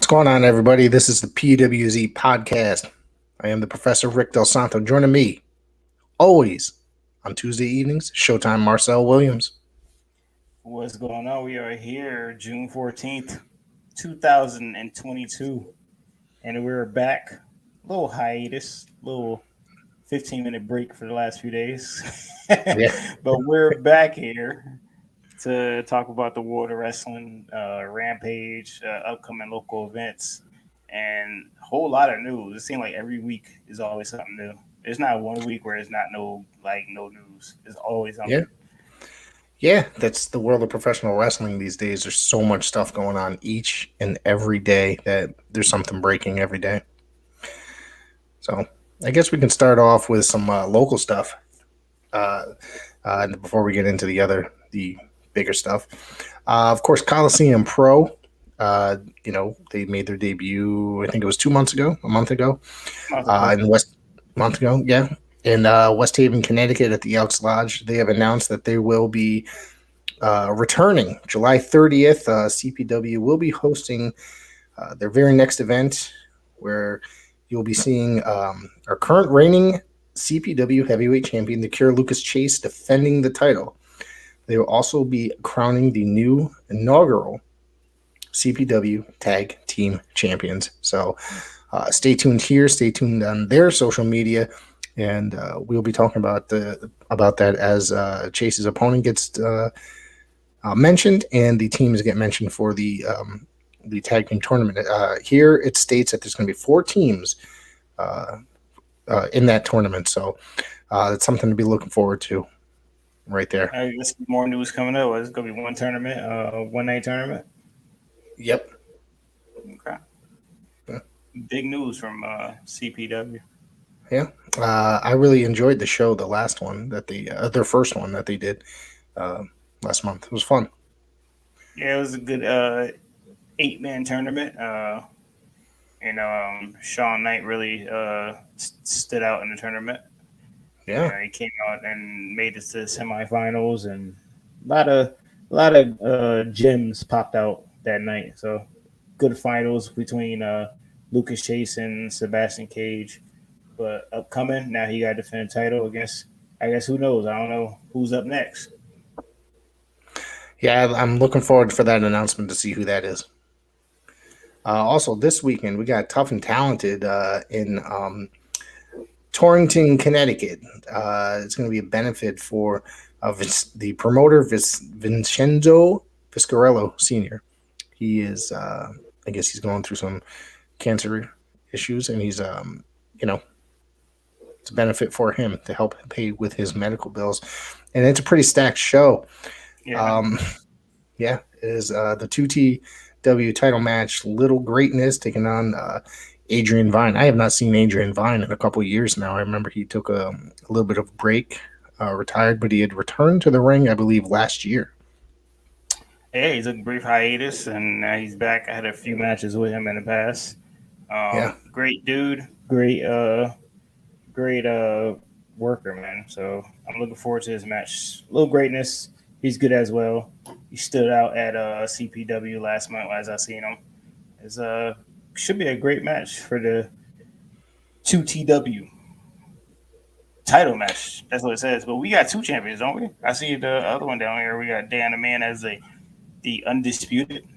What's going on, everybody? This is the PWZ podcast. I am the Professor Rick Del Santo. Joining me, always, on Tuesday evenings, Showtime Marcel Williams. What's going on? We are here June 14th, 2022, and we're back. A little hiatus, little 15-minute break for the last few days. But we're back here to talk about the World of Wrestling, Rampage, upcoming local events, and a whole lot of news. It seems like every week is always something new. There's not one week where it's not no news. There's always something. Yeah, that's the world of professional wrestling these days. There's so much stuff going on each and every day that there's something breaking every day. So I guess we can start off with some local stuff before we get into the bigger stuff. Of course, Coliseum Pro. They made their debut. I think it was a month ago, in West Haven, Connecticut, at the Elks Lodge. They have announced that they will be returning July 30th. CPW will be hosting their very next event, where you'll be seeing our current reigning CPW heavyweight champion, the Cure Lucas Chase, defending the title. They will also be crowning the new inaugural CPW Tag Team Champions. So stay tuned here. Stay tuned on their social media, and we'll be talking about that as Chase's opponent gets mentioned, and the teams get mentioned for the tag team tournament. Here it states that there's going to be 4 teams in that tournament, so it's something to be looking forward to. Right there. I guess more news coming up. It's going to be one tournament, one night tournament. Yep. Okay. Yeah. Big news from CPW. Yeah. I really enjoyed the show, the last one that their first one that they did last month. It was fun. Yeah, it was a good 8-man tournament. Sean Knight really stood out in the tournament. Yeah, he came out and made it to the semifinals, and a lot of gems popped out that night. So good finals between Lucas Chase and Sebastian Cage. But upcoming, now he got to defend the title against, I guess, who knows? I don't know who's up next. Yeah, I'm looking forward for that announcement to see who that is. Also, this weekend, we got Tough and Talented in Torrington, Connecticut. It's going to be a benefit for the promoter, Vincenzo Viscarello Sr. He is, I guess he's going through some cancer issues, and he's, it's a benefit for him to help pay with his medical bills. And it's a pretty stacked show. Yeah. It is the 2TW title match, Little Greatness, taking on Adrian Vine. I have not seen Adrian Vine in a couple of years now. I remember he took a little bit of a break, retired, but he had returned to the ring, I believe, last year. Yeah, he took a brief hiatus, and now he's back. I had a few matches with him in the past. Great dude, great worker, man. So I'm looking forward to his match. Little Greatness, he's good as well. He stood out at CPW last month as I seen him. It's should be a great match for the 2TW title match. That's what it says. But we got 2 champions, don't we? I see the other one down here. We got Dan the Man as the undisputed.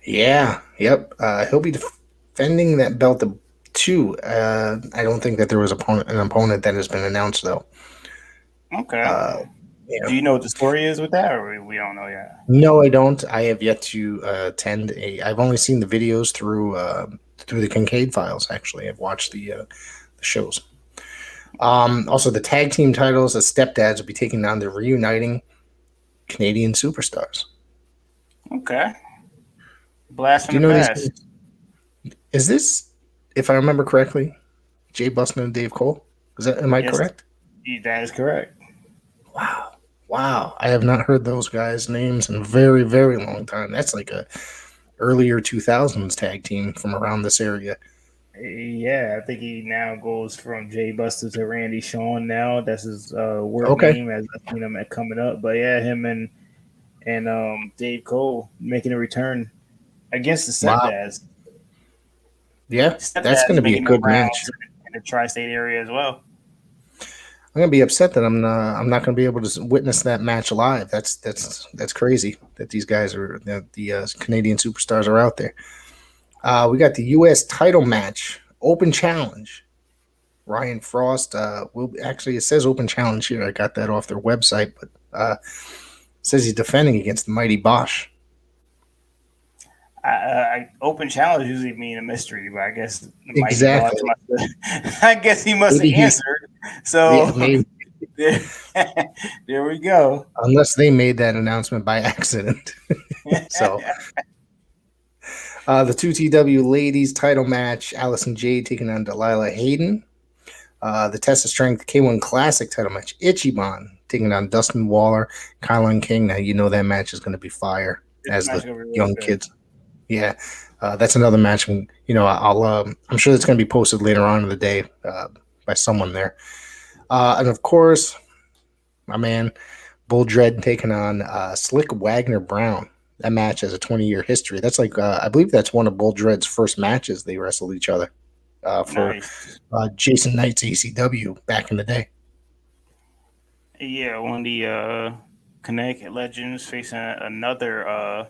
Yeah. Yep. He'll be defending that belt too. I don't think that there was an opponent that has been announced, though. Okay. Do you know what the story is with that, or we don't know yet? No, I don't. I have yet to attend I've only seen the videos through the Kincaid files. Actually, I've watched the shows. Also, the tag team titles, the Stepdads will be taking on the reuniting Canadian superstars. Okay. Blast from the past. Is this, if I remember correctly, Jay Bustin and Dave Cole? Am I correct? That is correct. Wow. I have not heard those guys' names in a very, very long time. That's like a earlier 2000s tag team from around this area. Yeah, I think he now goes from Jay Buster to Randy Shawn now. That's his work name as I've seen him coming up. But yeah, him and Dave Cole making a return against the Stepdads. Yeah, that's Stepdad's going to be a making the good match. rounds in the tri-state area as well. I'm gonna be upset that I'm not gonna be able to witness that match live. That's crazy that these guys are the Canadian superstars are out there. We got the U.S. title match, open challenge. Ryan Frost will actually, it says open challenge here. I got that off their website, but it says he's defending against the Mighty Bosch. Open challenge usually mean a mystery, but I guess the Mighty Boss Exactly. I guess he must have answered. So yeah, maybe. there we go. Unless they made that announcement by accident. So the 2TW ladies title match, Allison Jade taking on Delilah Hayden. The Test of Strength K1 Classic title match, Ichiban taking on Dustin Waller, Kylan King. Now, you know that match is going to be fire as the young kids. Yeah, that's another match. You know, I'm sure it's going to be posted later on in the day by someone there. And of course, my man, Bull Dread taking on Slick Wagner Brown. That match has a 20-year history. That's like, I believe that's one of Bull Dread's first matches they wrestled each other for Jason Knight's ACW back in the day. Yeah, one of the Connecticut legends facing another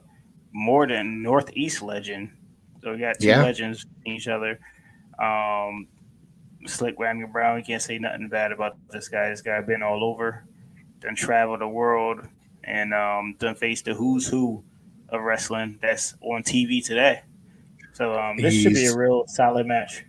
more than Northeast legend. So we got two legends each other. Slick Wagner Brown, you can't say nothing bad about this guy. This guy been all over, done traveled the world, and done faced the who's who of wrestling that's on TV today. So this should be a real solid match.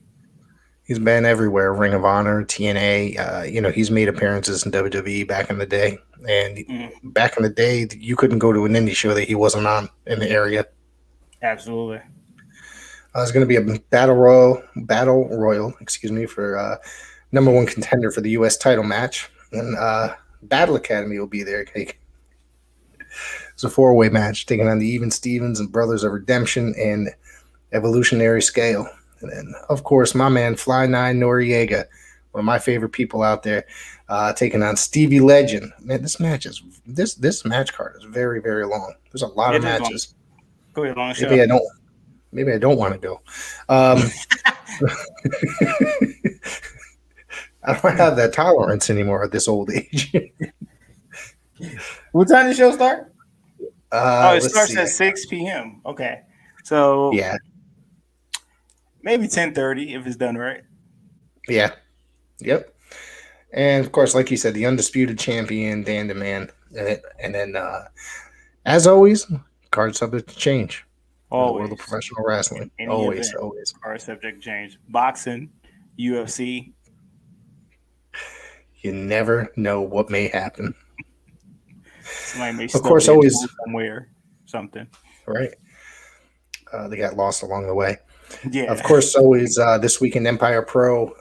He's been everywhere, Ring of Honor, TNA. You know, he's made appearances in WWE back in the day. And back in the day, you couldn't go to an indie show that he wasn't on in the area. Absolutely. It's going to be a battle royal, for number one contender for the U.S. title match. And Battle Academy will be there. It's a four-way match, taking on the Even Stevens and Brothers of Redemption and Evolutionary Scale. And then, of course, my man Fly 9 Noriega, one of my favorite people out there, taking on Stevie Legend. Man, this match card is very, very long. There's a lot of matches. Maybe I don't want to go. I don't have that tolerance anymore at this old age. What time does the show start? It starts at 6 p.m. Okay. So yeah. Maybe 10:30 if it's done right. Yeah. Yep. And of course, like you said, the undisputed champion, Dan the Man. And then as always, card subject to change. Always. In the world of professional wrestling. Always. Card subject to change. Boxing, UFC. You never know what may happen. Somebody may of course, always somewhere, something. Right. They got lost along the way. Yeah. Of course, always this weekend, Empire Pro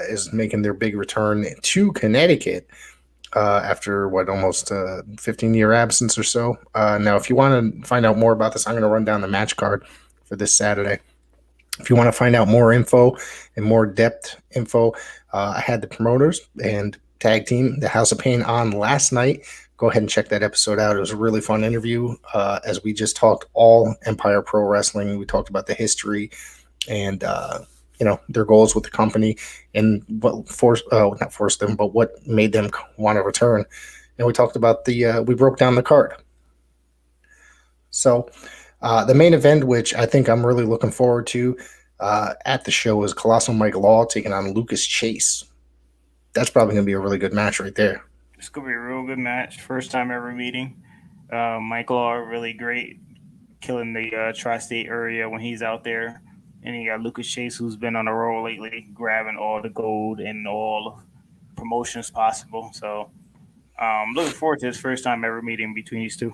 is making their big return to Connecticut after almost 15-year absence or so. Now, if you want to find out more about this, I'm going to run down the match card for this Saturday. If you want to find out more info and more depth info, I had the promoters and tag team, the House of Pain, on last night. Go ahead and check that episode out. It was a really fun interview as we just talked all Empire Pro Wrestling. We talked about the history and, their goals with the company and what not forced them, but what made them want to return. And we talked about we broke down the card. So the main event, which I think I'm really looking forward to at the show, is Colossal Mike Law taking on Lucas Chase. That's probably going to be a really good match right there. It's going to be a real good match. First time ever meeting. Mike Law, really great, killing the tri-state area when he's out there. And you got Lucas Chase, who's been on a roll lately, grabbing all the gold and all promotions possible. So looking forward to his first time ever meeting between these two.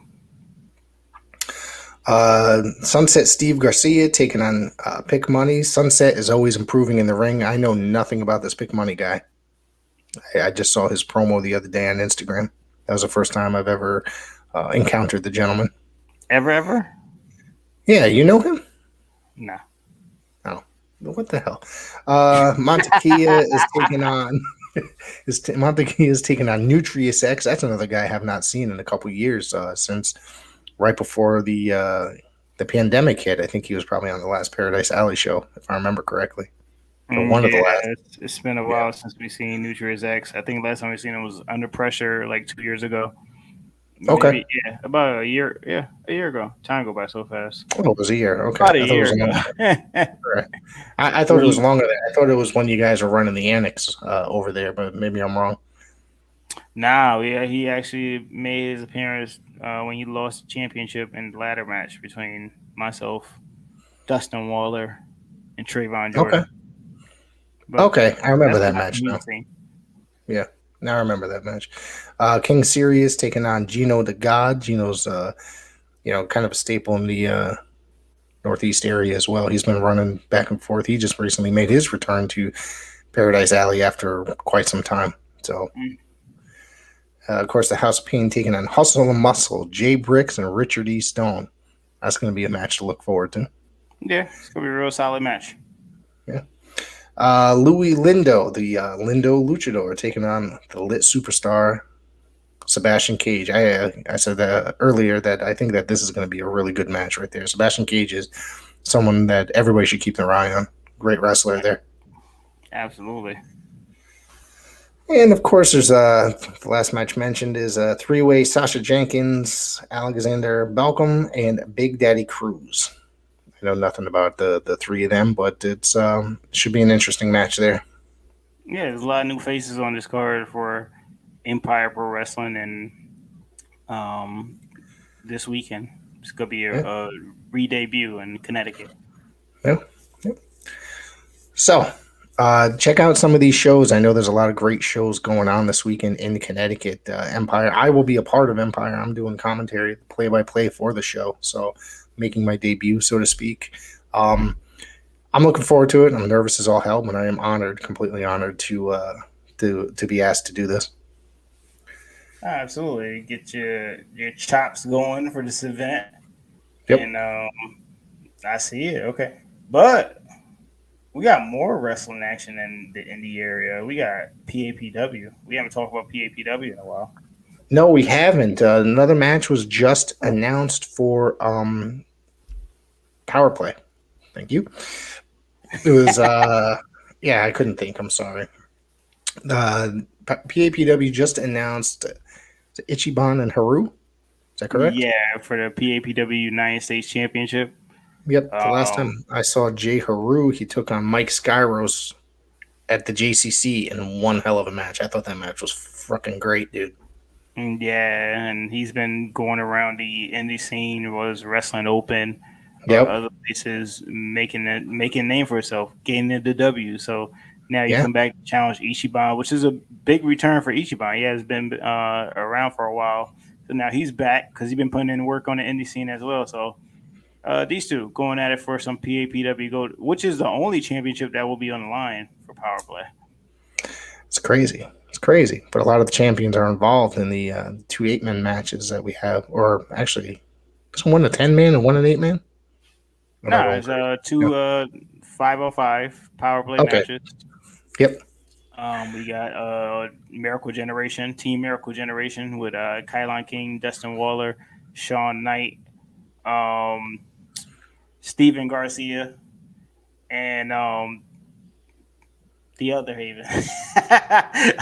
Sunset Steve Garcia taking on Pick Money. Sunset is always improving in the ring. I know nothing about this Pick Money guy. I just saw his promo the other day on Instagram. That was the first time I've ever encountered the gentleman. Ever? Yeah, you know him? No. Oh, what the hell? Montekia is taking on Nutrius X. That's another guy I have not seen in a couple years since right before the the pandemic hit, I think he was probably on the last Paradise Alley show, if I remember correctly, or one of the last. It's been a while since we've seen Nutria's X. I think last time we seen him was Under Pressure like 2 years ago. Okay. Maybe about a year. Yeah, a year ago. Time go by so fast. Oh, it was a year. Okay, About a I thought it year was ago. longer. I thought it was longer than I thought it was when you guys were running the annex over there, but maybe I'm wrong. Nah, yeah, he actually made his appearance when he lost the championship in the ladder match between myself, Dustin Waller, and Trayvon Jordan. Okay. Okay, I remember that match now. Scene. Yeah, now I remember that match. King Sirius taking on Gino the God. Gino's, kind of a staple in the Northeast area as well. He's been running back and forth. He just recently made his return to Paradise Alley after quite some time. So, of course, the House of Pain taking on Hustle and Muscle, Jay Bricks and Richard E. Stone. That's going to be a match to look forward to. Yeah, it's going to be a real solid match. Yeah. Louis Lindo, the Lindo Luchador, taking on the lit superstar Sebastian Cage. I said that earlier that I think that this is going to be a really good match right there. Sebastian Cage is someone that everybody should keep their eye on. Great wrestler there. Absolutely. And of course, there's the last match mentioned is a three-way Sasha Jenkins, Alexander Balcom, and Big Daddy Cruz. I know nothing about the three of them, but it's should be an interesting match there. Yeah, there's a lot of new faces on this card for Empire Pro Wrestling, and this weekend it's gonna be a re-debut in Connecticut. Yeah. So, check out some of these shows. I know there's a lot of great shows going on this weekend in Connecticut. Empire. I will be a part of Empire. I'm doing commentary, play-by-play for the show. So, making my debut, so to speak. I'm looking forward to it. I'm nervous as all hell, but I am honored, completely honored to be asked to do this. Absolutely, get your chops going for this event. Yep. And I see it. Okay, but we got more wrestling action in the indie area. We got PAPW. We haven't talked about PAPW in a while. No, we haven't. Another match was just announced for Power Play. Thank you. It was yeah, I couldn't think. I'm sorry. PAPW just announced Ichiban and Haru. Is that correct? Yeah, for the PAPW United States Championship. Yep. The last time I saw Jay Haru, he took on Mike Skyros at the JCC in one hell of a match. I thought that match was freaking great, dude. Yeah, and he's been going around the indie scene, was Wrestling Open, other places, making a name for himself, gaining the W. So now you come back to challenge Ichiban, which is a big return for Ichiban. He has been around for a while. So now he's back because he's been putting in work on the indie scene as well. So these two going at it for some PAPW Gold, which is the only championship that will be on the line for Power Play. It's crazy. It's crazy. But a lot of the champions are involved in the 2 8-man matches that we have. Or actually, is one a 10-man and one an 8-man? No, it's 2 505 Power Play matches. Yep. We got Miracle Generation, Team Miracle Generation with Kylon King, Dustin Waller, Sean Knight, Steven Garcia, and the other Haven.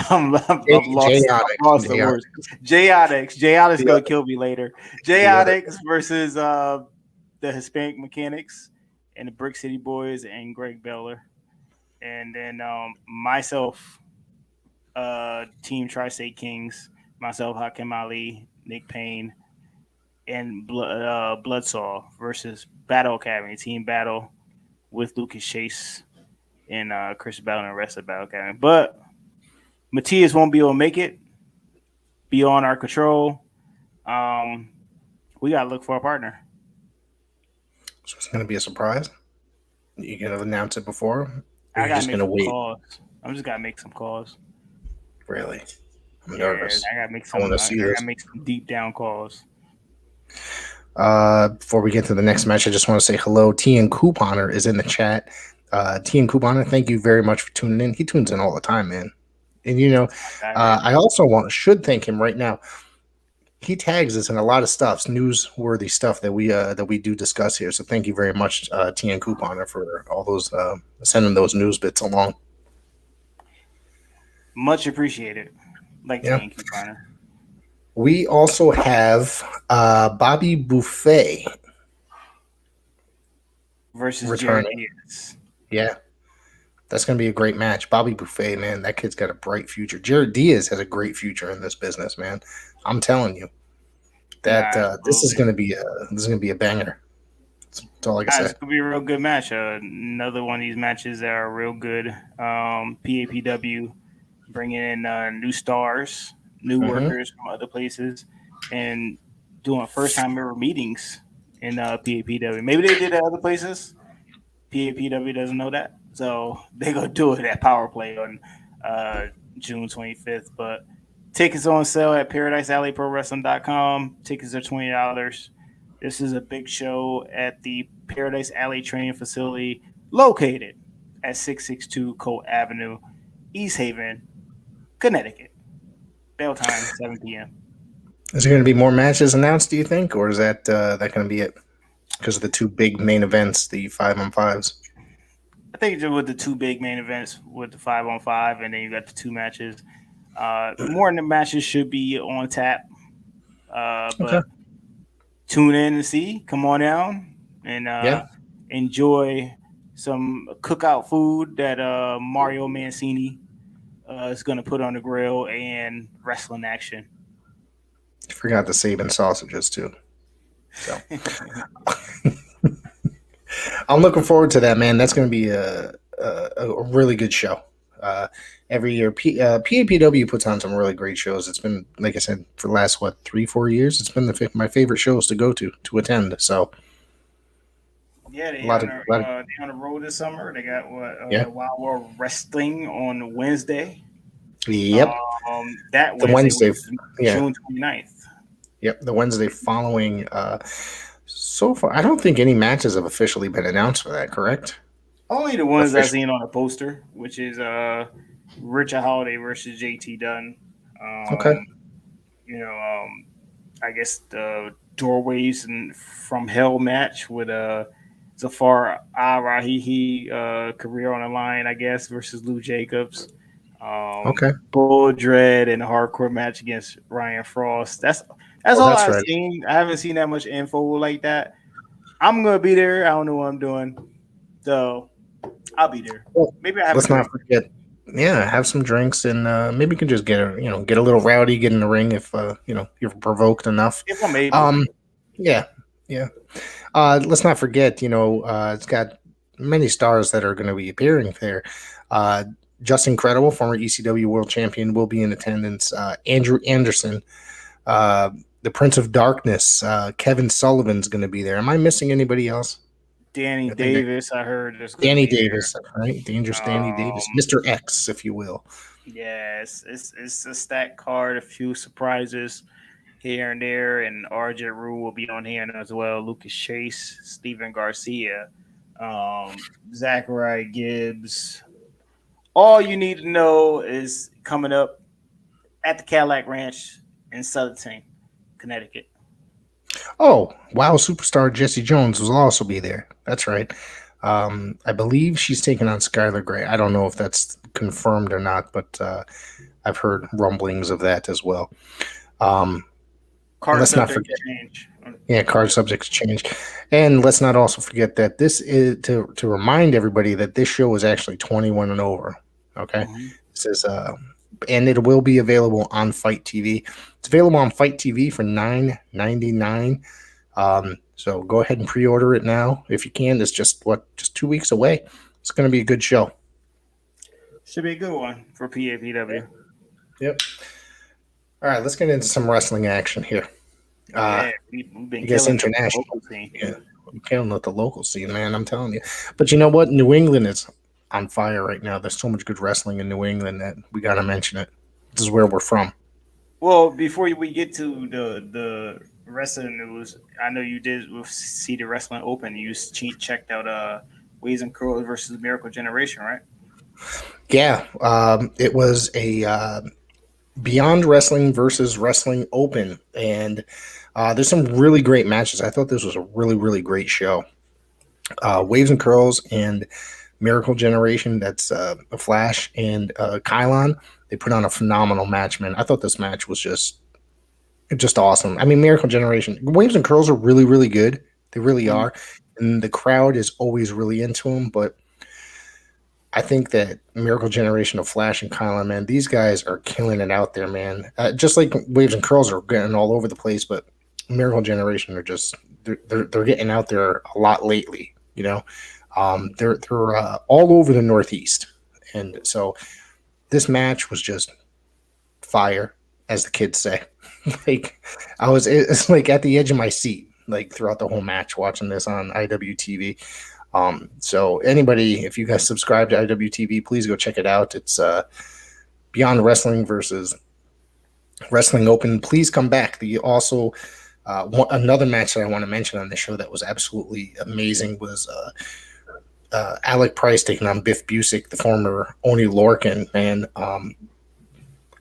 I'm lost the words. Jay Onyx. Jay Onyx gonna kill me later. Jay Onyx versus the Hispanic Mechanics and the Brick City Boys and Greg Beller. And then myself, Team Tri-State Kings, myself, Hakim Ali, Nick Payne, and Bloodsaw versus Battle Academy, Team Battle with Lucas Chase and Chris Battle and the rest of Battle Academy. But Matias won't be able to make it beyond our control. We got to look for a partner. So it's going to be a surprise? You going to announce it before? I got to make some calls. I'm just got to make some calls. Really? I'm nervous. I got to make some. I got to make some deep down calls. Before we get to the next match, I just want to say hello. T and Couponer is in the chat. T and Couponer, thank you very much for tuning in. He tunes in all the time, man. And I also should thank him right now. he tags us in a lot of stuff, newsworthy stuff that we do discuss here. So thank you very much, TN Couponer, for all those sending those news bits along. Much appreciated. Like Yeah. TN Couponer. We also have Bobby Buffet Versus Jared returning. Diaz. Yeah. That's going to be a great match. Bobby Buffet, man, that kid's got a bright future. Jared Diaz has a great future in this business, man. I'm telling you that this is going to be a banger. That's all I can say. It's gonna be a real good match. Another one of these matches that are real good. PAPW bringing in new stars, new Mm-hmm. workers from other places, and doing first time ever meetings in PAPW. Maybe they did it at other places. PAPW doesn't know that, so they gonna do it at Power Play on June 25th. But tickets on sale at ParadiseAlleyProWrestling.com. Tickets are $20. This is a big show at the Paradise Alley Training Facility, located at 662 Colt Avenue, East Haven, Connecticut. Bell time 7 p.m. Is there going to be more matches announced? Do you think, or is that going to be it? Because of the two big main events, the 5-on-5s. I think with the two big main events, with the 5-on-5, and then you got the two matches. More than the matches should be on tap. Okay. But tune in and see. Come on down and Yeah. enjoy some cookout food that Mario Mancini is going to put on the grill, and wrestling action. Forgot the Saban sausages too. So I'm looking forward to that, man. That's going to be a really good show. Every year, PAPW puts on some really great shows. It's been, like I said, for the last 3-4 years. It's been my favorite shows to go to attend. So Yeah, a lot of they on the road this summer. They got yeah. Wild World Wrestling on Wednesday. Yep. That The Wednesday, Wednesday, yeah. June 29th. Yep, the Wednesday following. So far, I don't think any matches have officially been announced for that. Correct? Only the ones I've seen on the poster, which is Richard Holiday versus JT Dunn. Okay. I guess the Doorways and From Hell match with Zafar Arahihi career on the line, I guess, versus Lou Jacobs. Okay. Bull Dread and a hardcore match against Ryan Frost. That's all I've seen. I haven't seen that much info like that. I'm gonna be there. I don't know what I'm doing, so I'll be there. Well, maybe I have. Let's not forget. Yeah, have some drinks and maybe you can just get a little rowdy, get in the ring if you're provoked enough. If I'm able. Yeah. Let's not forget. It's got many stars that are going to be appearing there. Just Incredible, former ECW World Champion, will be in attendance. Andrew Anderson, the Prince of Darkness, Kevin Sullivan's going to be there. Am I missing anybody else? Danny Davis, I heard. Danny Davis, right? Dangerous Danny Davis, Mr. X, if you will. Yes, it's a stacked card, a few surprises here and there, and RJ Rule will be on here as well. Lucas Chase, Steven Garcia, Zachary Gibbs. All you need to know is coming up at the Cadillac Ranch in Southern Connecticut. Oh, wow. Superstar Jesse Jones will also be there. That's right. I believe she's taking on Skylar Gray. I don't know if that's confirmed or not, but I've heard rumblings of that as well. Card subject change. Yeah, card subjects change. And let's not also forget that this is to remind everybody that this show is actually 21 and over. Okay. Mm-hmm. This is and it will be available on Fight TV. It's available on Fight TV for $9.99. So go ahead and pre-order it now if you can. It's just 2 weeks away. It's going to be a good show. Should be a good one for PAPW. Yep. All right, let's get into some wrestling action here. We've been killing international. Yeah, we're killing with the local scene, man. I'm telling you. But you know what? New England is on fire right now. There's so much good wrestling in New England that we got to mention it. This is where we're from. Well, before we get to the rest of the news, I know you did see the Wrestling Open. You checked out Ways and Curls versus Miracle Generation, right? Yeah, it was a Beyond Wrestling versus Wrestling Open, and there's some really great matches. I thought this was a really, really great show. Waves and Curls and Miracle Generation, that's Flash and Kylon. They put on a phenomenal match, man. I thought this match was just awesome. I mean, Miracle Generation, Waves and Curls are really, really good. They really are. And the crowd is always really into them. But I think that Miracle Generation of Flash and Kylon, man, these guys are killing it out there, man. Just like Waves and Curls are getting all over the place, but Miracle Generation are just they're getting out there a lot lately. You know, they're all over the Northeast, and so this match was just fire, as the kids say. Like it's like at the edge of my seat, like throughout the whole match, watching this on IWTV. So anybody, if you guys subscribe to IWTV, please go check it out. It's Beyond Wrestling versus Wrestling Open. Please come back. Also, another match that I want to mention on the show that was absolutely amazing was Alec Price taking on Biff Busick, the former Oni Lorcan. And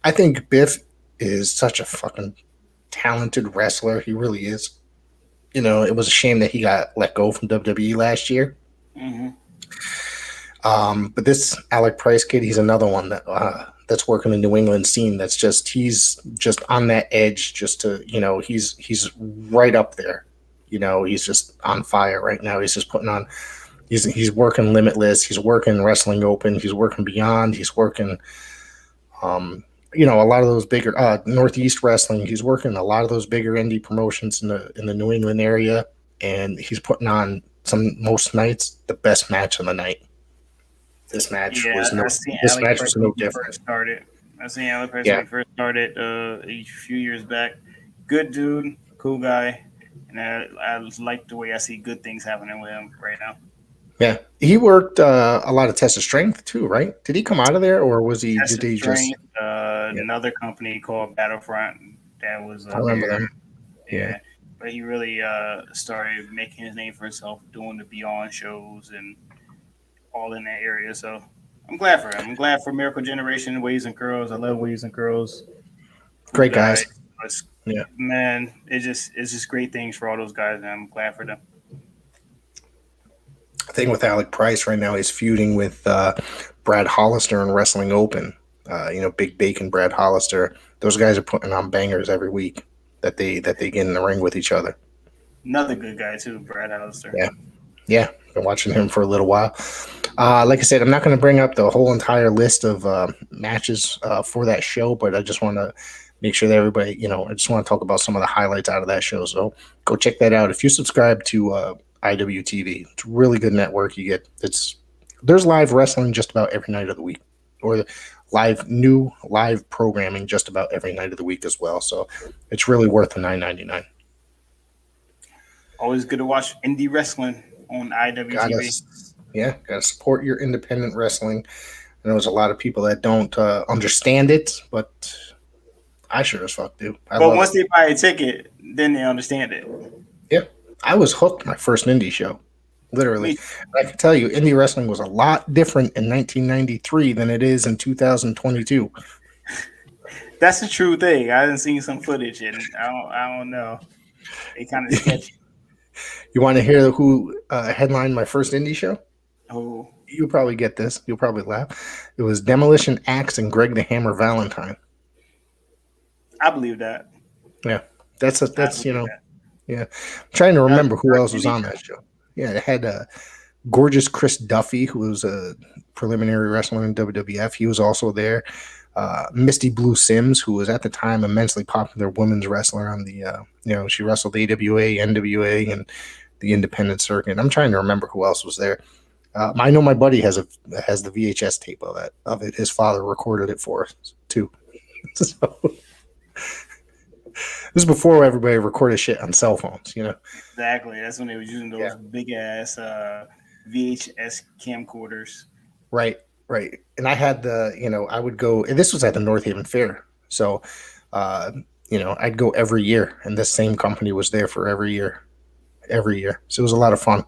I think Biff is such a fucking talented wrestler. He really is. You know, it was a shame that he got let go from WWE last year. Mm-hmm. But this Alec Price kid, he's another one that's working the New England scene. He's just on that edge, just to, you know, he's right up there. You know, he's just on fire right now. He's just putting on. He's working Limitless. He's working Wrestling Open. He's working Beyond. He's working. You know, a lot of those bigger Northeast Wrestling. He's working a lot of those bigger indie promotions in the New England area, and he's putting on most nights the best match of the night. This match was no different. I seen Alec Price when he first started a few years back. Good dude, cool guy, and I like the way I see good things happening with him right now. Yeah, he worked a lot of Test of Strength too, right? Did he come out of there, or was he? Test of Strength, another company called Battlefront that was. I remember them. Yeah, but he really started making his name for himself, doing the Beyond shows and all in that area. So I'm glad for him. I'm glad for Miracle Generation, Waves and Curls. I love Waves and Curls. Great guys. Yeah, man, it's just great things for all those guys, and I'm glad for them. Thing with Alec Price right now, he's feuding with Brad Hollister in Wrestling Open. You know, Big Bacon, Brad Hollister. Those guys are putting on bangers every week that they get in the ring with each other. Another good guy too, Brad Hollister. Yeah. Been watching him for a little while. Like I said, I'm not going to bring up the whole entire list of matches for that show, but I just want to make sure that everybody, you know, I just want to talk about some of the highlights out of that show. So go check that out. If you subscribe to IWTV, it's a really good network. There's live wrestling just about every night of the week, or live programming just about every night of the week as well. So it's really worth the $9.99. Always good to watch indie wrestling on IWTV. Gotta support your independent wrestling. I know there's a lot of people that don't understand it, but I sure as fuck do. But once they buy a ticket, then they understand it. Yeah. I was hooked my first indie show, literally. I can tell you, indie wrestling was a lot different in 1993 than it is in 2022. That's the true thing. I done seen some footage, and I don't know. It kind of sketchy. You want to hear who headlined my first indie show? Oh, you'll probably get this. You'll probably laugh. It was Demolition Axe and Greg the Hammer Valentine. I believe that. Yeah, that's you know. That. Yeah, I'm trying to remember who else was on that show. Yeah, it had gorgeous Chris Duffy, who was a preliminary wrestler in WWF. He was also there. Misty Blue Sims, who was at the time immensely popular women's wrestler on the, you know, she wrestled AWA, NWA, and the independent circuit. I'm trying to remember who else was there. I know my buddy has the VHS tape of it. His father recorded it for us too. So. This is before everybody recorded shit on cell phones, you know. Exactly. That's when they were using those big ass VHS camcorders. Right. And I had I would go. And this was at the North Haven Fair, so I'd go every year, and this same company was there for every year. So it was a lot of fun.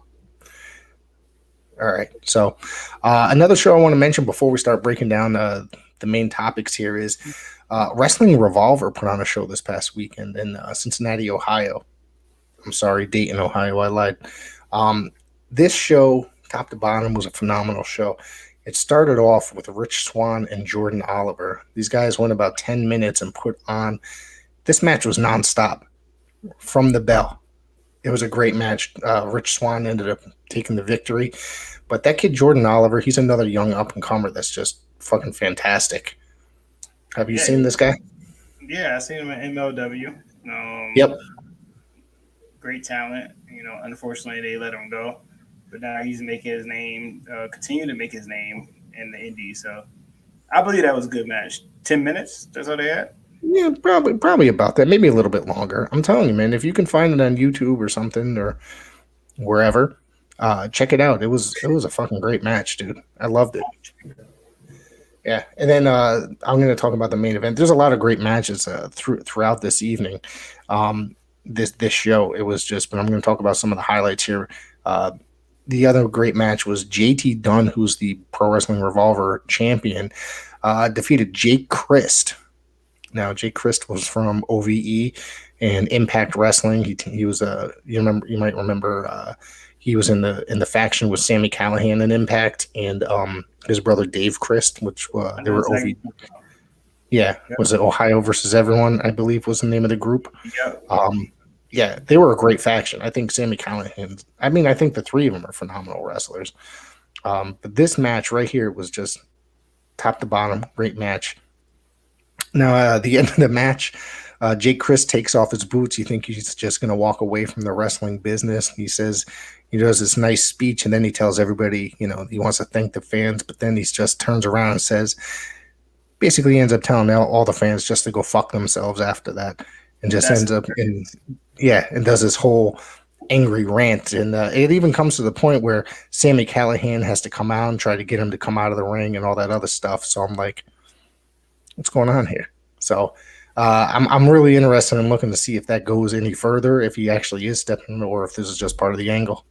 All right. So another show I want to mention before we start breaking down the main topics here is Wrestling Revolver put on a show this past weekend in Cincinnati, Ohio. I'm sorry, Dayton, Ohio. I lied. This show, top to bottom, was a phenomenal show. It started off with Rich Swann and Jordan Oliver. These guys went about 10 minutes and put on. This match was nonstop from the bell. It was a great match. Rich Swann ended up taking the victory. But that kid, Jordan Oliver, he's another young up-and-comer that's just fucking fantastic. Have you seen this guy? Yeah, I seen him at MLW. Yep. Great talent. Unfortunately, they let him go. But now he's making his name, continue to make his name in the Indies. So I believe that was a good match. 10 minutes? That's all they had? Yeah, probably about that. Maybe a little bit longer. I'm telling you, man, if you can find it on YouTube or something or wherever, check it out. It was a fucking great match, dude. I loved it. Yeah, and then I'm going to talk about the main event. There's a lot of great matches throughout this evening. This show, it was just, but I'm going to talk about some of the highlights here. The other great match was JT Dunn, who's the Pro Wrestling Revolver champion, defeated Jake Christ. Now, Jake Christ was from OVE and Impact Wrestling. He was you might remember he was in the faction with Sami Callihan in Impact and his brother Dave Christ, which they were OVE. Yeah, was it Ohio versus Everyone? I believe was the name of the group. Yeah, they were a great faction. I think Sami Callihan. I think the three of them are phenomenal wrestlers. But this match right here was just top to bottom, great match. Now, at the end of the match, Jake Christ takes off his boots. You think he's just going to walk away from the wrestling business. He says, he does this nice speech, and then he tells everybody, he wants to thank the fans, but then he just turns around and says, basically ends up telling all the fans just to go fuck themselves after that, and just ends up and does this whole angry rant. And it even comes to the point where Sami Callihan has to come out and try to get him to come out of the ring and all that other stuff. So I'm like, what's going on here? So I'm really interested in looking to see if that goes any further, if he actually is stepping, or if this is just part of the angle.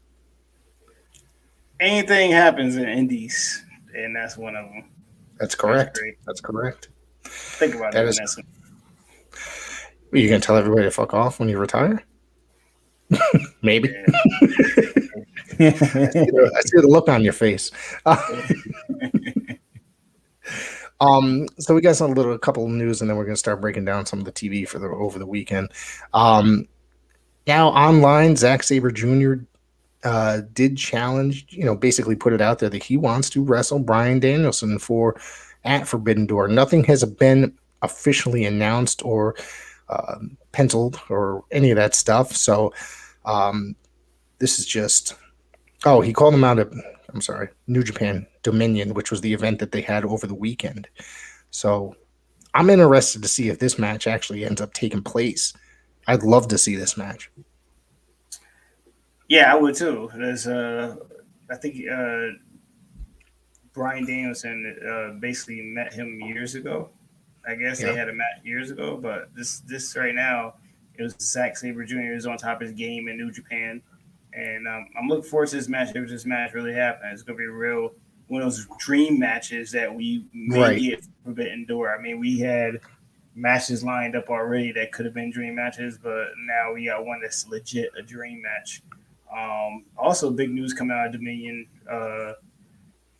Anything happens in Indies, and that's one of them. That's correct. That's correct. Think about it. Are you going to tell everybody to fuck off when you retire? Maybe. I see the look on your face. So we got a couple of news, and then we're going to start breaking down some of the TV for over the weekend. Now online, Zack Sabre Jr. Did challenge, basically put it out there that he wants to wrestle Bryan Danielson at Forbidden Door. Nothing has been officially announced or penciled or any of that stuff. So this is just, he called him out at, New Japan Dominion, which was the event that they had over the weekend. So I'm interested to see if this match actually ends up taking place. I'd love to see this match. Yeah, I would too. There's, I think Bryan Danielson basically met him years ago. I guess they had a match years ago, but this right now, it was Zack Sabre Jr. is on top of his game in New Japan. And I'm looking forward to this match. If this match really happens, it's going to be one of those dream matches that we may get Forbidden Door. I mean, we had matches lined up already that could have been dream matches, but now we got one that's legit a dream match. Also, big news coming out of Dominion.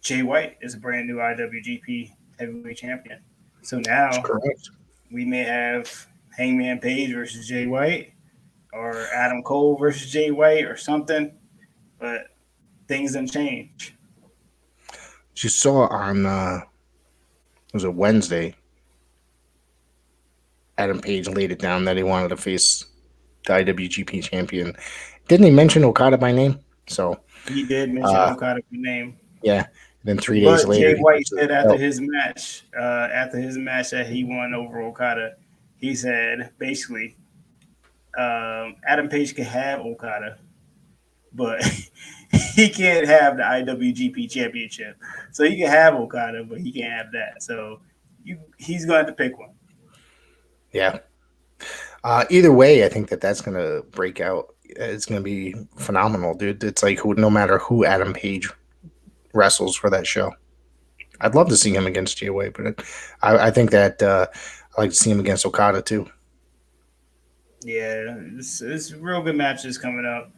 Jay White is a brand new IWGP Heavyweight Champion. So now we may have Hangman Page versus Jay White, or Adam Cole versus Jay White, or something. But things didn't change. You saw on was it Wednesday? Adam Page laid it down that he wanted to face the IWGP champion. Didn't he mention Okada by name? So he did mention Okada by name. Yeah. And then 3 days later, Jay White said after his match that he won over Okada, he said basically, Adam Page can have Okada, but he can't have the IWGP championship. So he can have Okada, but he can't have that. So he's going to have to pick one. Yeah. Either way, I think that's going to break out. It's going to be phenomenal, dude. It's like no matter who Adam Page wrestles for that show, I'd love to see him against GOA, but I think that I like to see him against Okada too. Yeah, it's real good matches coming up.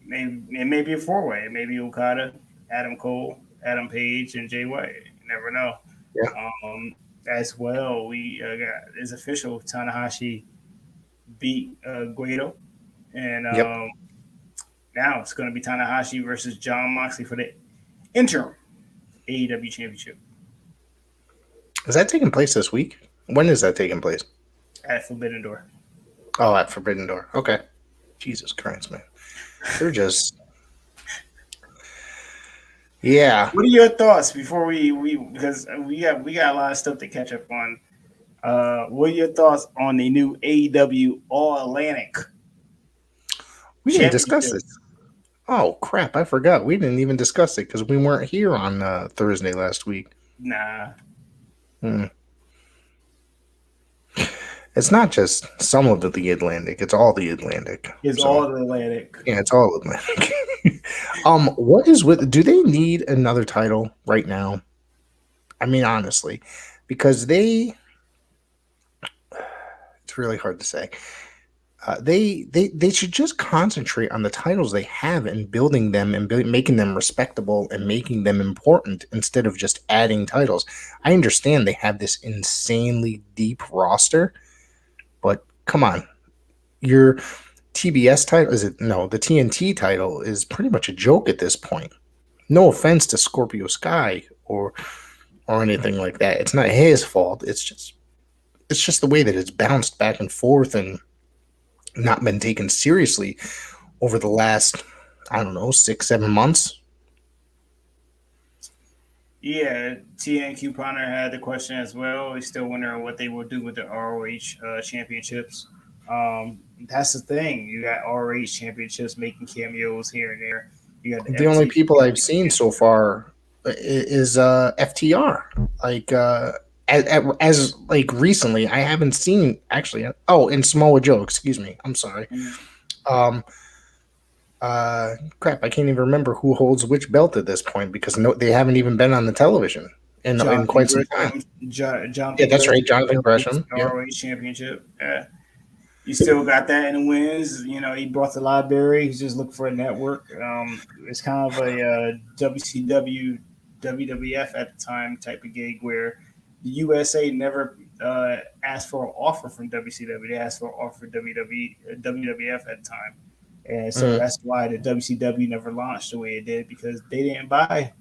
Maybe a four-way. Maybe Okada, Adam Cole, Adam Page, and Jay White. You never know. Yeah. As well, we got it's official. Tanahashi beat Guido, and Yep. now it's going to be Tanahashi versus John Moxley for the interim AEW Championship Is that taking place this week? When is that taking place? at Forbidden Door. Oh, at Forbidden Door. Okay. Jesus Christ, man. They're just. Yeah. What are your thoughts before we because we got a lot of stuff to catch up on. What are your thoughts on the new AEW All Atlantic? We didn't discuss this. Oh, crap. I forgot. We didn't even discuss it because we weren't here on Thursday last week. Nah. It's not just some of the Atlantic. It's all the Atlantic. It's all the Atlantic. Yeah, it's all Atlantic. What is with? Do they need another title right now? I mean, honestly, because it's really hard to say. They should just concentrate on the titles they have and building them and making them respectable and making them important instead of just adding titles. I understand they have this insanely deep roster, but come on, your TBS title the TNT title is pretty much a joke at this point. No offense to Scorpio Sky or anything like that. It's not his fault. It's just the way that it's bounced back and forth and not been taken seriously over the last, 6-7 months. Yeah, TNQ Partner had the question as well. He's still wondering what they will do with the ROH championships. That's the thing. You got ROH championships making cameos here and there. You got the only people I've seen so far is FTR. Like as like recently, I haven't seen actually. Oh, and Samoa Joe. Excuse me. I'm sorry. Crap. I can't even remember who holds which belt at this point because they haven't even been on the television in quite some time. Yeah, that's right. Jonathan Gresham. ROH championship. Yeah. You still got that in the wins. You know, he brought the library. He's just looking for a network. It's kind of a WCW, WWF at the time type of gig where the USA never asked for an offer from WCW. They asked for an offer from WWF at the time. And so that's why the WCW never launched the way it did because they didn't buy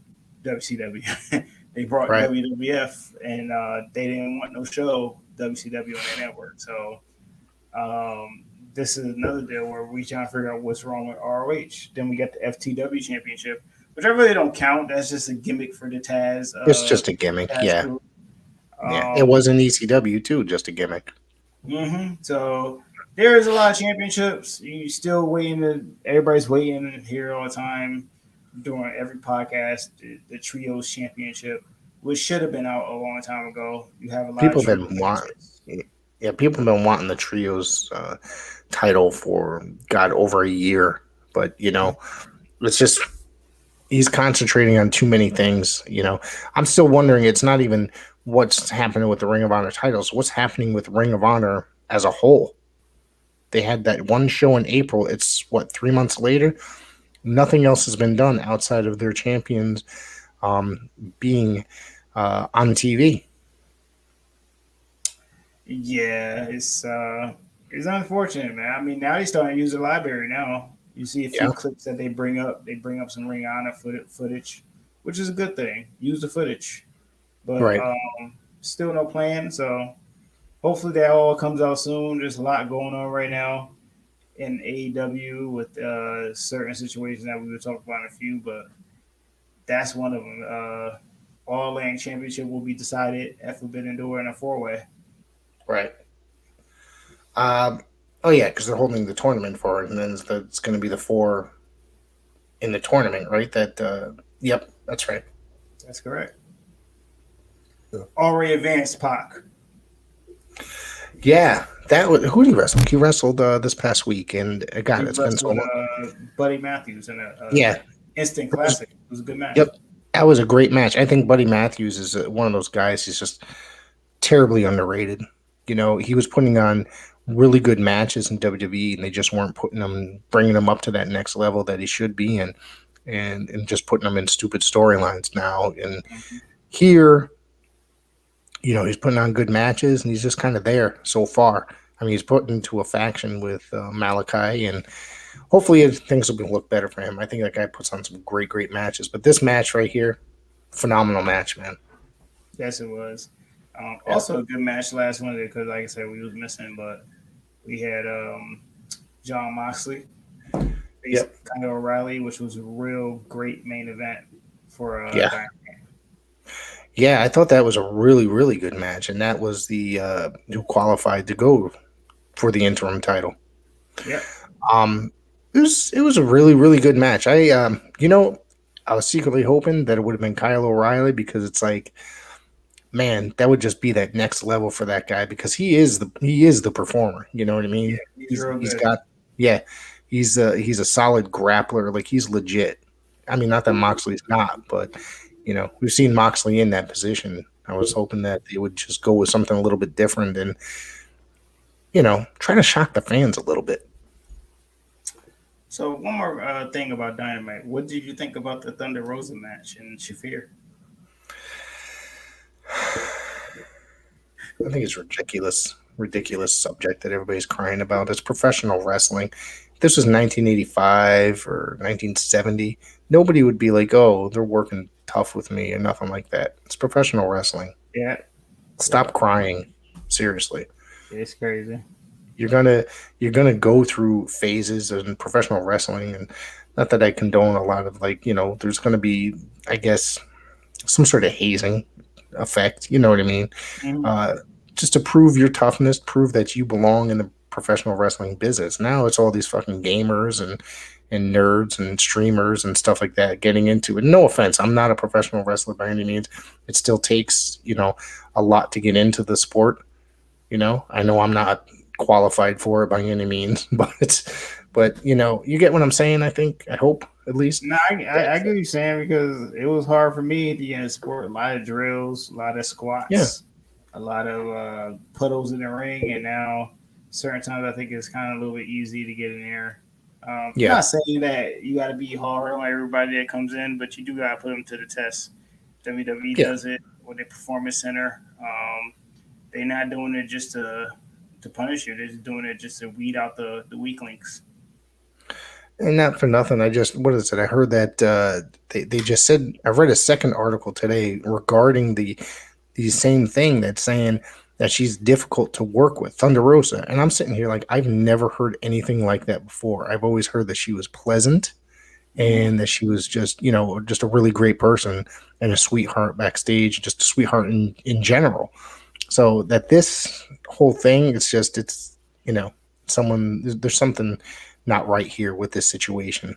WCW. They brought WWF and they didn't want no show WCW on their network. So this is another deal where we trying to figure out what's wrong with ROH. Then we got the FTW championship, which I really don't count. That's just a gimmick for the Taz. It's just a gimmick, yeah. It was an ECW too, just a gimmick. So there is a lot of championships. You still waiting. Everybody's waiting here all the time during every podcast. The Trios Championship, which should have been out a long time ago. You have a lot people of been wanting. Yeah, people have been wanting the Trios title for over a year, but it's just he's concentrating on too many things. I'm still wondering. It's not even what's happening with the Ring of Honor titles. What's happening with Ring of Honor as a whole? They had that one show in April. It's 3 months later. Nothing else has been done outside of their champions being on TV. Yeah, it's unfortunate, man. I mean, now they're starting to use the library now. You see a few clips that they bring up. They bring up some Ring of Honor footage, which is a good thing. Use the footage. But still no plan. So hopefully that all comes out soon. There's a lot going on right now in AEW with certain situations that we were talking about in a few, but that's one of them. All Atlantic Championship will be decided at Forbidden Door in a 4-way. Right. Because they're holding the tournament for it, and then it's going to be the 4 in the tournament, right? Yep, that's right. That's correct. Already advanced Pac. Yeah, who did he wrestle? He wrestled this past week, and it's been so long. Buddy Matthews in a Instant Classic. It was a good match. Yep, That was a great match. I think Buddy Matthews is one of those guys. He's just terribly underrated. You know, he was putting on really good matches in WWE, and they just weren't bringing him up to that next level that he should be in, and just putting him in stupid storylines now. And here, you know, he's putting on good matches, and he's just kind of there so far. I mean, he's put into a faction with Malachi, and hopefully things will look better for him. I think that guy puts on some great matches. But this match right here, phenomenal match, man. Yes, it was. Also a good match last Wednesday because, like I said, we was missing, but we had John Moxley faced Kyle O'Reilly, which was a real great main event for Dynamite. Yeah, I thought that was a really good match, and that was the who qualified to go for the interim title. Yeah. It was a really good match. You know, I was secretly hoping that it would have been Kyle O'Reilly because it's like, man, that would just be that next level for that guy because he is the performer. You know what I mean? Yeah, he's a solid grappler. Like he's legit. I mean, not that Moxley's not, but you know, we've seen Moxley in that position. I was hoping that they would just go with something a little bit different and, you know, try to shock the fans a little bit. So one more thing about Dynamite. What did you think about the Thunder Rosa match in Shafir? I think it's ridiculous subject that everybody's crying about. It's professional wrestling. If this was 1985 or 1970, nobody would be like, "Oh, they're working tough with me" or nothing like that. It's professional wrestling. Yeah. Stop crying. Seriously. It's crazy. You're gonna go through phases in professional wrestling, and not that I condone a lot of like, you know, there's gonna be, I guess, some sort of hazing effect. You know what I mean? Mm-hmm. Just to prove your toughness, prove that you belong in the professional wrestling business. Now it's all these fucking gamers and nerds and streamers and stuff like that getting into it. No offense, I'm not a professional wrestler by any means. It still takes, you know, a lot to get into the sport. You know, I know I'm not qualified for it by any means, but you know, you get what I'm saying. I hope at least. No, I get what you're saying because it was hard for me at the end of sport. A lot of drills, a lot of squats, a lot of puddles in the ring, and now certain times I think it's kind of a little bit easy to get in there. I'm not saying that you got to be hard on everybody that comes in, but you do got to put them to the test. WWE does it with the Performance Center. They're not doing it just to punish you. They're just doing it just to weed out the weaklings. And not for nothing, what is it? I heard that they just said, I read a second article today regarding the same thing that's saying that she's difficult to work with, Thunder Rosa. And I'm sitting here like, I've never heard anything like that before. I've always heard that she was pleasant and that she was just, you know, just a really great person and a sweetheart backstage, just a sweetheart in general. So that this whole thing, it's, you know, there's something not right here with this situation.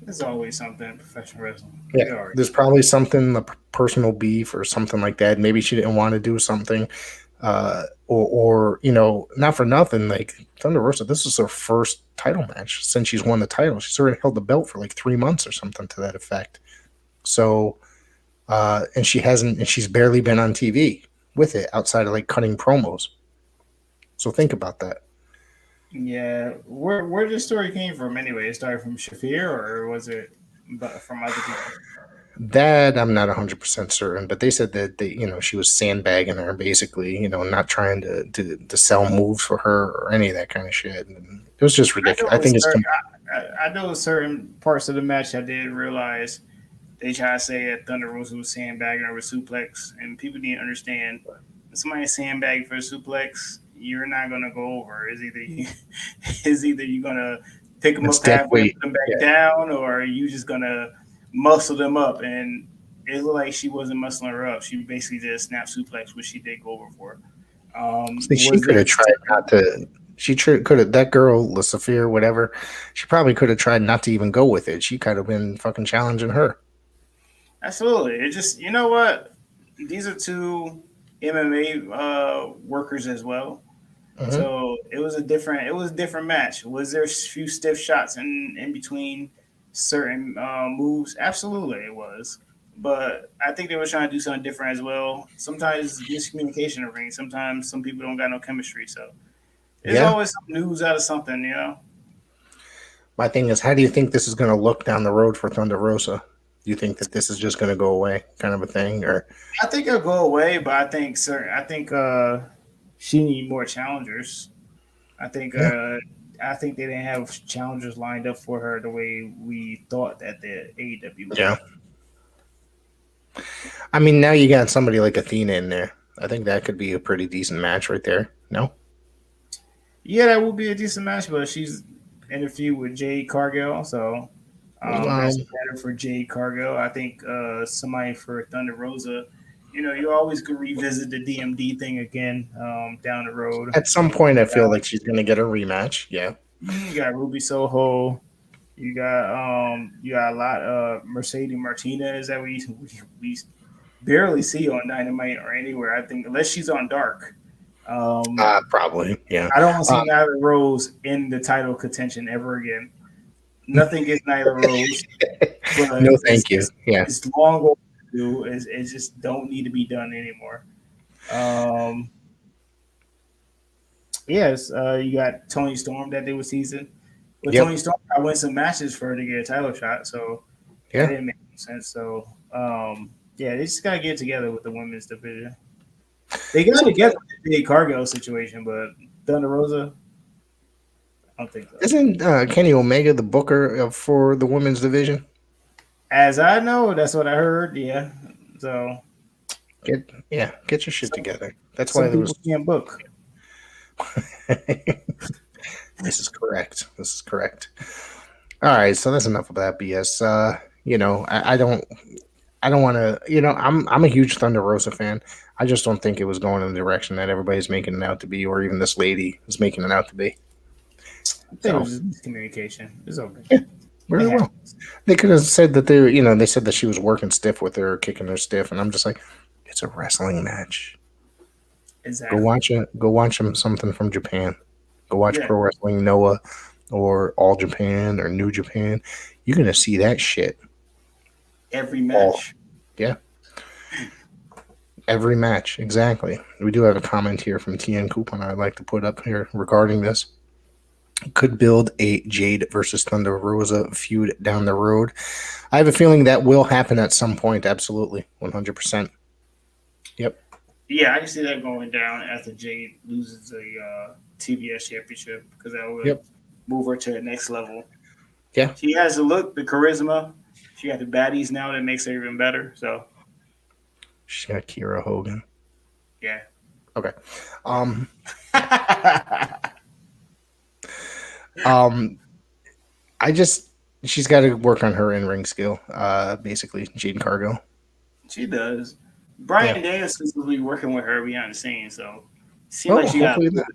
There's always something in professional wrestling. Yeah, there's probably something, a personal beef or something like that. Maybe she didn't want to do something, or you know, not for nothing. Like Thunder Rosa, this is her first title match since she's won the title. She's already held the belt for like 3 months or something to that effect. So, and she's barely been on TV with it outside of like cutting promos. So think about that. Yeah, where this story came from anyway? It started from Shafir, or was it from other people? That I'm not 100% certain, but they said that you know, she was sandbagging her, basically, you know, not trying to sell moves for her or any of that kind of shit. And it was just ridiculous. I think I know certain parts of the match I didn't realize they try to say that Thunder Rosa was sandbagging her with suplex, and people need to understand when somebody's sandbagging for a suplex, you're not gonna go over. It's either you're gonna pick them up halfway, put them back down, or are you just gonna muscle them up? And it looked like she wasn't muscling her up. She basically did a snap suplex, which she did go over for. She could have tried not to. She could have, that girl, LaSaphir, whatever. She probably could have tried not to even go with it. She could have been fucking challenging her. Absolutely. It just, you know what? These are two MMA workers as well. Mm-hmm. So it was a different match. Was there a few stiff shots in between certain moves? Absolutely, it was. but I think they were trying to do something different as well. Sometimes miscommunication in the ring. Sometimes some people don't got no chemistry. So there's Yeah. always some news out of something, you know. My thing is, how do you think this is going to look down the road for Thunder Rosa? Do you think that this is just going to go away, kind of a thing, or I think it'll go away, but I think she need more challengers. I think yeah? uh I think they didn't have challengers lined up for her the way we thought that the AEW Yeah. would. I mean, now you got somebody like Athena in there. I think that could be a pretty decent match right there. No. Yeah, that would be a decent match, but she's interviewed with Jade Cargill, so that's Um, better for Jade Cargill. I think somebody for Thunder Rosa. You know, you always could revisit the DMD thing again down the road. at some point, I feel like she's going to get a rematch. Yeah. You got Ruby Soho. You got a lot of Mercedes Martinez that we barely see on Dynamite or anywhere. I think unless she's on Dark. Um, Probably. Yeah. I don't want to Uh, see Nyla Rose in the title contention ever again. Nothing against Nyla Rose, but no, it's thank you. Yeah. it's long overdue. It just don't need to be done anymore. Um, yes, you got Tony Storm that they were teasing. With Yep. Tony Storm, I win some matches for her to get a title shot, so that Yeah. didn't make sense. So yeah, they just gotta get together with the women's division. They got So, together with the big Cargo situation, but Thunder Rosa, I don't think so. isn't Kenny Omega the booker for the women's division? As I know, that's what I heard. Yeah. So Get your shit some together. That's why some there was. people can't book. This is correct. This is correct. All right, so that's enough of that BS. I don't want to. I'm a huge Thunder Rosa fan. I just don't think it was going in the direction that everybody's making it out to be, or even this lady is making it out to be. I think it So was just miscommunication. It's okay. yeah, It very well. happens. They could have said that they said that she was working stiff with her, kicking her stiff, and I'm just like, it's a wrestling match. Exactly. Go watch something from Japan. Go watch Yeah. Pro Wrestling Noah or All Japan or New Japan. You're gonna see that shit Every all. match. Yeah, every match exactly. We do have a comment here from TN Coupon I'd like to put up here regarding this. Could build a Jade versus Thunder Rosa feud down the road. I have a feeling that will happen at some point. Absolutely, 100%. Yep. Yeah, I can see that going down after Jade loses the TBS championship because that would Yep. move her to the next level. Yeah. She has the look, the charisma. She got the baddies now that makes her even better. So She's got Kira Hogan. yeah. Okay. Um. Um. I just she's got to work on her in ring skill. Basically, Jade Cargo. She does. Yeah. Brian Danielson will be working with her behind the scenes, so it seemed Oh, like she got hopefully that.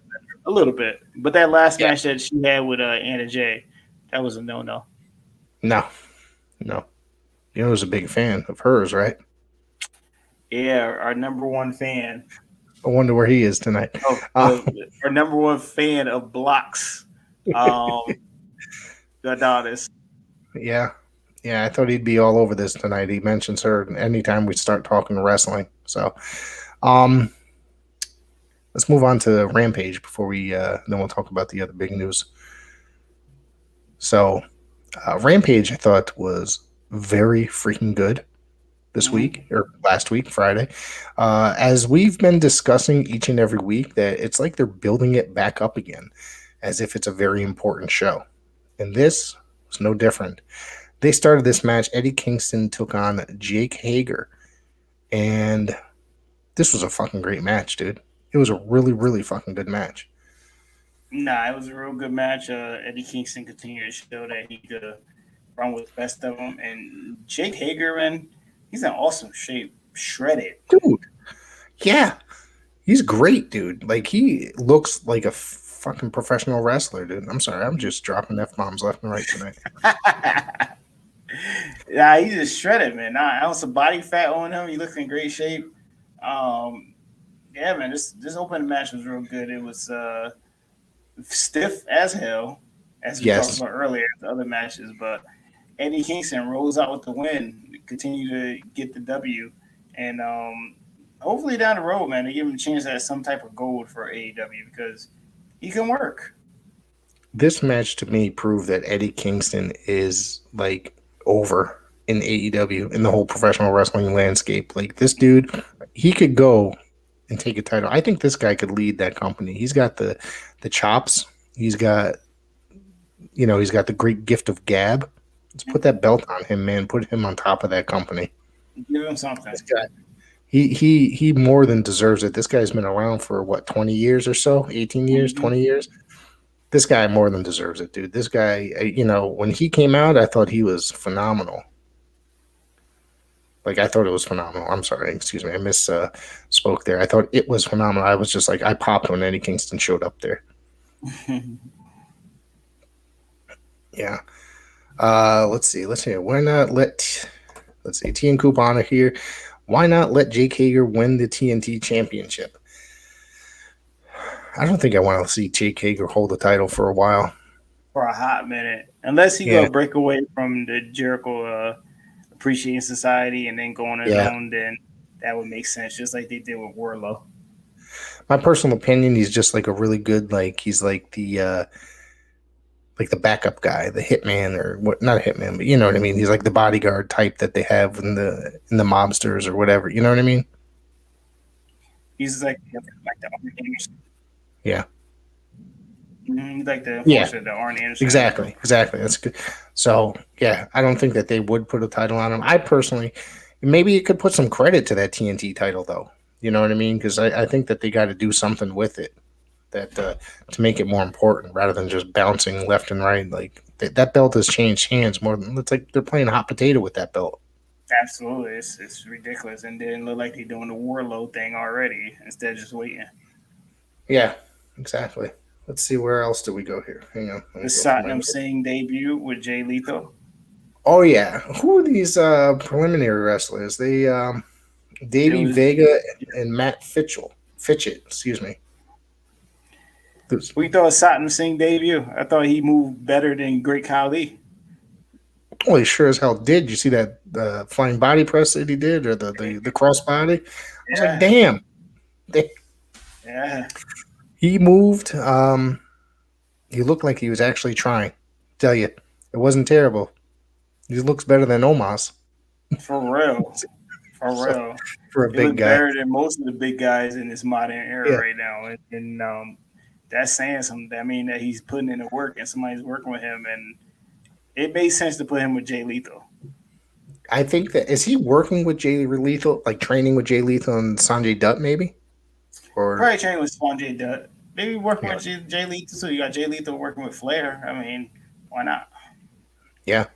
a little bit. But that last Yeah. match that she had with Anna Jay, that was a no. No. No. You know, I was a big fan of hers, right? Yeah, our number one fan I wonder where he is tonight. of Uh, our number one fan of blocks, um, the Adonis. yeah. Yeah, I thought he'd be all over this tonight. He mentions her anytime we start talking wrestling. So, um, let's move on to Rampage before we then we'll talk about the other big news. So, Rampage I thought was very freaking good this Mm-hmm. week or last week, Friday. As we've been discussing each and every week, that it's like they're building it back up again as if it's a very important show. And this was no different. They started this match. Eddie Kingston took on Jake Hager. And this was a fucking great match, dude. It was a really, really fucking good match. Nah, it was a real good match. Eddie Kingston continued to show that he could run with the best of them, and Jake Hager, man, he's in awesome shape, shredded. Dude, yeah. He's great, dude. Like, he looks like a fucking professional wrestler, dude. I'm sorry. I'm just dropping F bombs left and right tonight. Yeah, he's just shredded, man. Not an ounce of body fat on him. He looks in great shape. Um, yeah, man, this opening match was real good. It was stiff as hell, as we talked Yes. about earlier, the other matches, but Eddie Kingston rolls out with the win, continue to get the W, and hopefully down the road, man, they give him a chance at some type of gold for AEW because he can work. This match to me proved that Eddie Kingston is like over in AEW in the whole professional wrestling landscape. Like this dude, he could go and take a title. I think this guy could lead that company. He's got the chops. He's got he's got the great gift of gab. Let's put that belt on him, man. Put him on top of that company. Give him something. This guy, he more than deserves it. This guy's been around for what 20 years or so, 18 years, 20 years. This guy more than deserves it, dude. This guy, when he came out, I thought he was phenomenal. Like I thought it was phenomenal. I'm sorry, excuse me, I spoke there. I thought it was phenomenal. I was just like I popped when Eddie Kingston showed up there. Yeah. Let's see. Why not let's see. T and Coupon here. Why not let Jake Hager win the TNT championship? I don't think I want to see Jake Hager hold the title for a while. For a hot minute. Unless he go break away from the Jericho Appreciation Society and then go on his own, then that would make sense, just like they did with Wardlow. My personal opinion, he's just like a really good, he's like the backup guy, the hitman, or what? Not a hitman, but you know what I mean. He's like the bodyguard type that they have in the mobsters or whatever. You know what I mean? He's like the Arn Anderson. Yeah. He's like the enforcer, the Arn Anderson. Exactly. That's good. So yeah, I don't think that they would put a title on him. I personally, maybe you could put some credit to that TNT title though. You know what I mean? Because I think that they got to do something with it. That to make it more important rather than just bouncing left and right. Like that belt has changed hands more than it's like they're playing hot potato with that belt. Absolutely, it's ridiculous, and then look like they're doing the Warlow thing already instead of just waiting. Yeah, exactly. Let's see, where else do we go here? Hang on. The Satnam Singh debut with Jay Lethal. Oh yeah, who are these preliminary wrestlers? They Davey Vega and Matt Fitchett, excuse me. We thought Satnam Singh debut. I thought he moved better than Great Khali. Well, he sure as hell did. You see that flying body press that he did, or the cross body? I was like, damn. Yeah. He moved. He looked like he was actually trying. Tell you, it wasn't terrible. He looks better than Omos. For real. For a big guy. Better than most of the big guys in this modern era right now. And that's saying something. I mean, that he's putting in the work and somebody's working with him. And it made sense to put him with Jay Lethal. I think that, is he working with Jay Lethal, like training with Jay Lethal and Sanjay Dutt maybe? Or probably training with Sanjay Dutt. Maybe working with Jay Lethal. So you got Jay Lethal working with Flair. I mean, why not? Yeah.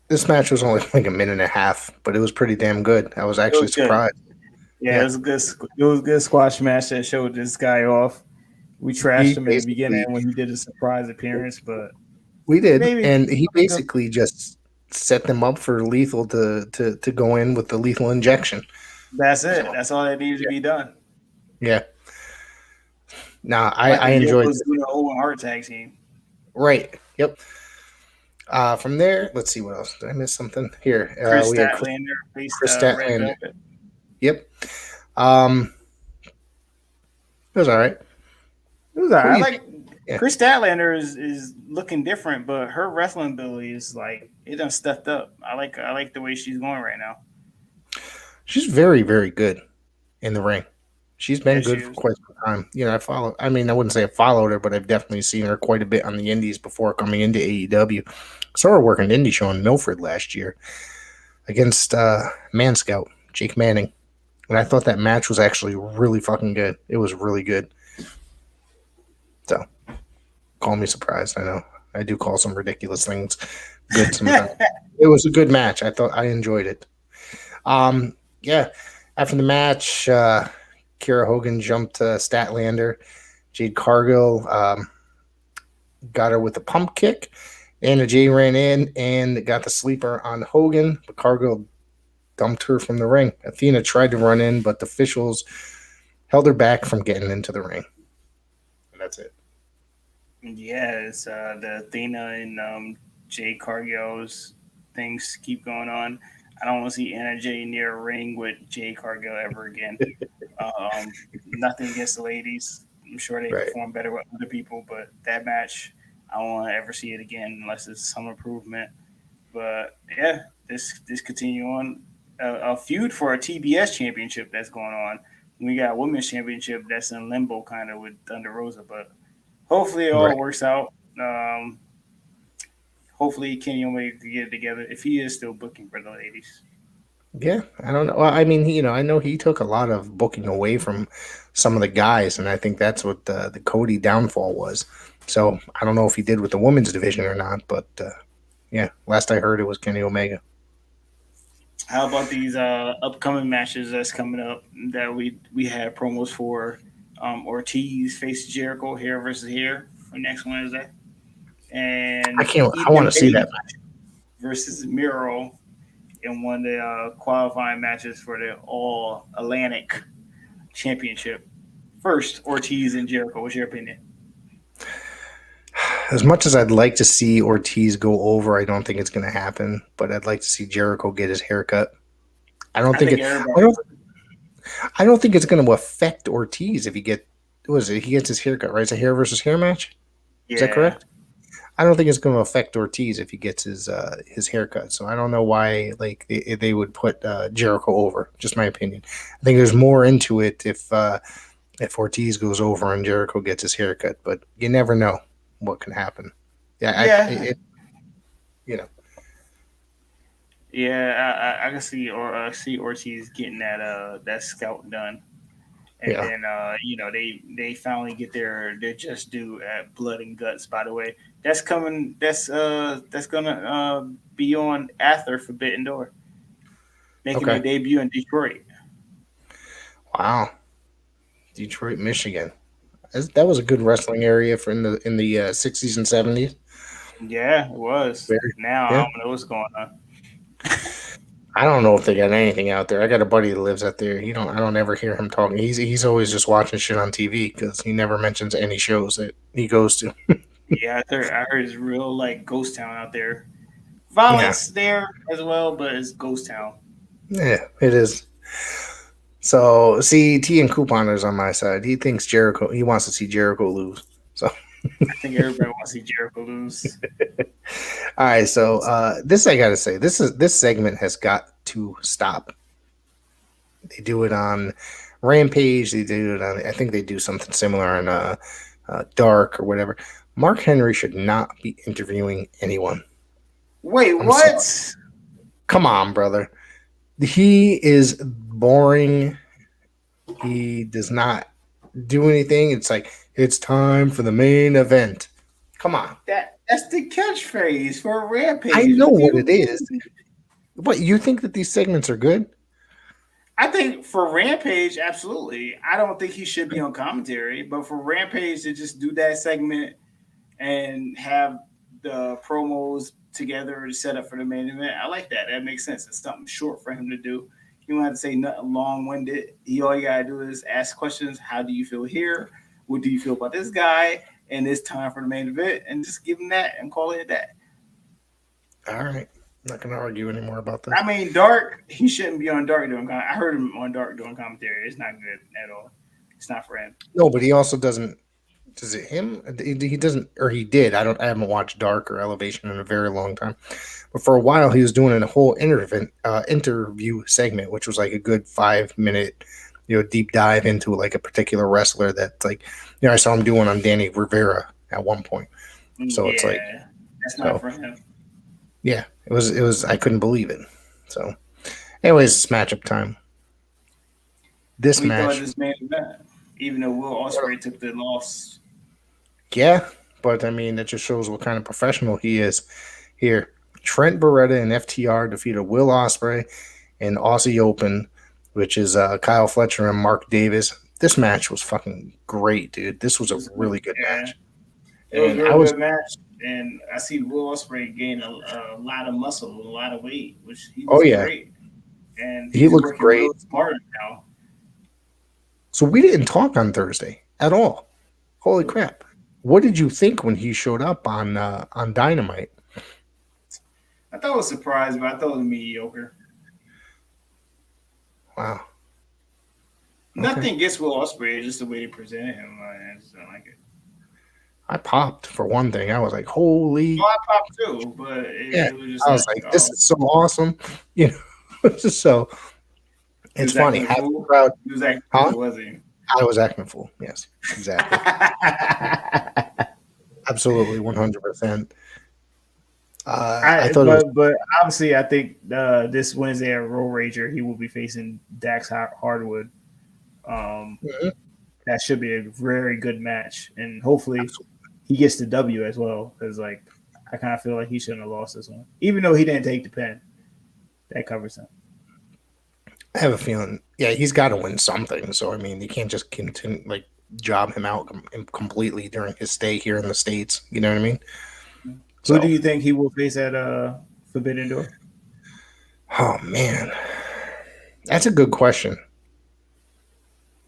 This match was only like a minute and a half, but it was pretty damn good. I was actually surprised. Yeah, it was a good. It was a good squash match that showed this guy off. We trashed him in the beginning when he did a surprise appearance, but we did, and he basically just set them up for Lethal to go in with the lethal injection. That's it. That's all that needed to be done. Yeah. Nah, I enjoyed it. The Owen Hart tag team. Right. Yep. From there, let's see what else. Did I miss something here? Chris Statlander. Chris Statlander. Yep. It was all right. I like Chris Statlander is looking different, but her wrestling ability is like it done stepped up. I like the way she's going right now. She's very, very good in the ring. She's been good for quite some time. You know, I wouldn't say I followed her, but I've definitely seen her quite a bit on the indies before coming into AEW. Saw her working indie show in Milford last year against Man Scout, Jake Manning. And I thought that match was actually really fucking good. It was really good. So, call me surprised. I know. I do call some ridiculous things good sometimes. It was a good match. I enjoyed it. Yeah. After the match, Kiera Hogan jumped Statlander. Jade Cargill got her with a pump kick. Anna Jay ran in and got the sleeper on Hogan, but Cargill dumped her from the ring. Athena tried to run in, but the officials held her back from getting into the ring. And that's it. Yeah, it's the Athena and Jade Cargill's things keep going on. I don't want to see NJ near a ring with Jade Cargill ever again. Nothing against the ladies. I'm sure they Right. perform better with other people, but that match, I don't want to ever see it again unless it's some improvement. But yeah, this continue on a feud for a TBS championship that's going on. We got a women's championship that's in limbo kind of with Thunder Rosa, but hopefully it all Right. works out. Hopefully Kenny Omega can get it together if he is still booking for the ladies. Yeah, I don't know. Well, I mean, I know he took a lot of booking away from some of the guys, and I think that's what the Cody downfall was. So I don't know if he did with the women's division or not, but yeah, last I heard it was Kenny Omega. How about these upcoming matches that's coming up that we had promos for? Ortiz face Jericho hair versus hair for next Wednesday, I and can't. I want Ethan to see that Page match. versus Miro in one of the qualifying matches for the All Atlantic Championship. First, Ortiz and Jericho. What's your opinion? As much as I'd like to see Ortiz go over, I don't think it's going to happen. But I'd like to see Jericho get his haircut. I don't I think think it. everybody. I don't think it's going to affect Ortiz if he get. Was it? He gets his haircut, right? It's a hair versus hair match. Is that Yeah, correct? I don't think it's going to affect Ortiz if he gets his haircut. So I don't know why they would put Jericho over. Just my opinion. I think there's more into it if Ortiz goes over and Jericho gets his haircut, but you never know what can happen. Yeah, yeah, you know, yeah. I can see see Ortiz getting that scout done. And yeah. then they finally get their just due at Blood and Guts. By the way, that's coming. That's gonna be on after Forbidden Door, making their Okay. debut in Detroit. Wow. Detroit, Michigan. That was a good wrestling area for in the 60s and 70s. Yeah, it was. Very. Now I Yeah. don't know what's going on. I don't know if they got anything out there. I got a buddy that lives out there. I don't ever hear him talking. He's always just watching shit on TV because he never mentions any shows that he goes to. Yeah, I heard it's real like ghost town out there. Yeah, Violence there as well, but it's ghost town. yeah, it is. So see, T and Couponer's on my side. He thinks Jericho. He wants to see Jericho lose. So I think everybody wants to see Jericho lose. all right. So this I gotta say, this segment has got to stop. They do it on Rampage. They do it on. I think they do something similar on Dark or whatever. Mark Henry should not be interviewing anyone. Wait, I'm sorry. what? Come on, brother. He is boring. He does not do anything. It's like it's time for the main event. Come on. That's the catchphrase for I Rampage. know What do what you it is. mean? What you think that these segments are good? I think for Rampage, absolutely. I don't think he should be on commentary, but for Rampage to just do that segment and have the promos together to set up for the main event, I like that. That makes sense. It's something short for him to do. You don't have to say nothing long-winded. All you gotta do is ask questions. How do you feel here? What do you feel about this guy? And it's time for the main event, and just give him that and call it that. All right. I'm not going to argue anymore about this. I mean, Dark, he shouldn't be on Dark doing. I heard him on Dark doing commentary. It's not good at all. It's not for him. No, but he also doesn't. Does it him? He doesn't, or he did. I haven't watched Dark or Elevation in a very long time. But for a while, he was doing a whole interview segment, which was like a good 5 minute, deep dive into like a particular wrestler that like, I saw him doing on Danny Rivera at one point. So it's like, that's not for him. Yeah, it was. I couldn't believe it. So, anyways, it's matchup time. This we match, thought this man event, even though Will Ospreay took the loss. yeah, but I mean that just shows what kind of professional he is. Here, Trent Beretta and FTR defeated Will Ospreay and Aussie Open, which is Kyle Fletcher and Mark Davis. This match was fucking great, dude. This was a really good match. It was a really good match. And I see Will Ospreay gain a lot of muscle, a lot of weight, which he was great. And he looks great. Real smart now. So we didn't talk on Thursday at all. Holy crap! What did you think when he showed up on Dynamite? I thought it was surprised, but I thought it was mediocre. Wow. Nothing against Will Ospreay, just the way they presented him. I just don't like it. I popped for one thing. I was like, "Holy!" Oh, I popped too, but it was just I was like, "This is so awesome!" You know, so it's funny. Half the crowd, he was acting fool, was he? I was acting a fool. Yes, exactly. Absolutely, 100%. I thought, but obviously, I think this Wednesday at Road Rager, he will be facing Dax Hardwood. That should be a very good match, and hopefully, he gets the W as well. Because I kind of feel like he shouldn't have lost this one, even though he didn't take the pin. That covers him. I have a feeling, he's got to win something. So I mean, you can't just continue job him out completely during his stay here in the States. You know what I mean? Who do you think he will face at Forbidden Door? Oh man, that's a good question.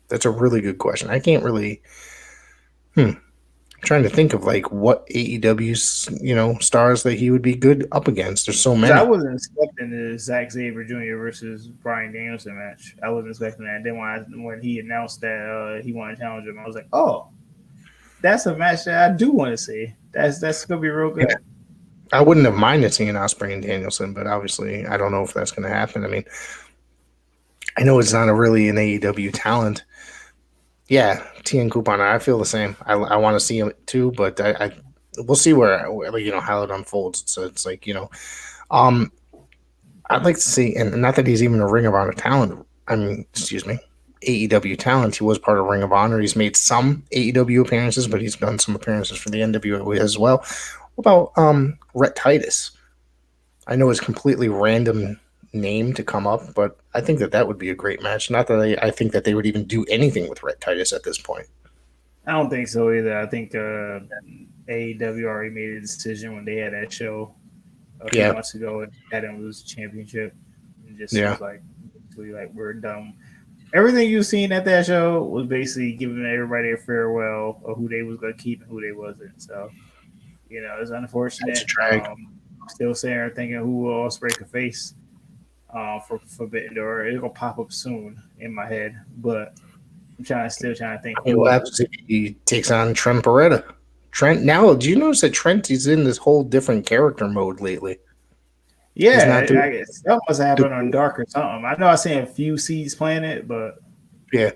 That's a really good question. I can't really. I'm trying to think of what AEW's stars that he would be good up against. There's so many. I wasn't expecting the Zack Sabre Jr. versus Bryan Danielson match. I wasn't expecting that. Then when he announced that he wanted to challenge him, I was like, oh, that's a match that I do want to see. That's gonna be real good. Yeah. I wouldn't have minded seeing Ospreay and Danielson, but obviously I don't know if that's going to happen. I mean, I know it's not really an AEW talent. Yeah, T and Coupon, I feel the same. I want to see him too, but I we'll see where how it unfolds. So it's I'd like to see, and not that he's even a Ring of Honor talent. I mean, excuse me, AEW talent. He was part of Ring of Honor. He's made some AEW appearances, but he's done some appearances for the NWA as well. What about Rhett Titus? I know it's completely random name to come up, but I think that would be a great match. Not that I think that they would even do anything with Rhett Titus at this point. I don't think so either. I think AEW already made a decision when they had that show a few months ago and had him lose the championship. And just was like we're done. Everything you've seen at that show was basically giving everybody a farewell of who they was going to keep and who they wasn't. So, it's unfortunate. Still sitting there thinking who Ospreay could face for Forbidden Door. It's gonna pop up soon in my head, but I'm still trying to think. What happens if he takes on Trent Beretta? Trent, now, do you notice that Trent is in this whole different character mode lately? Yeah, I guess that must happen on Dark or something. I know I've seen a few seeds playing it, but yeah,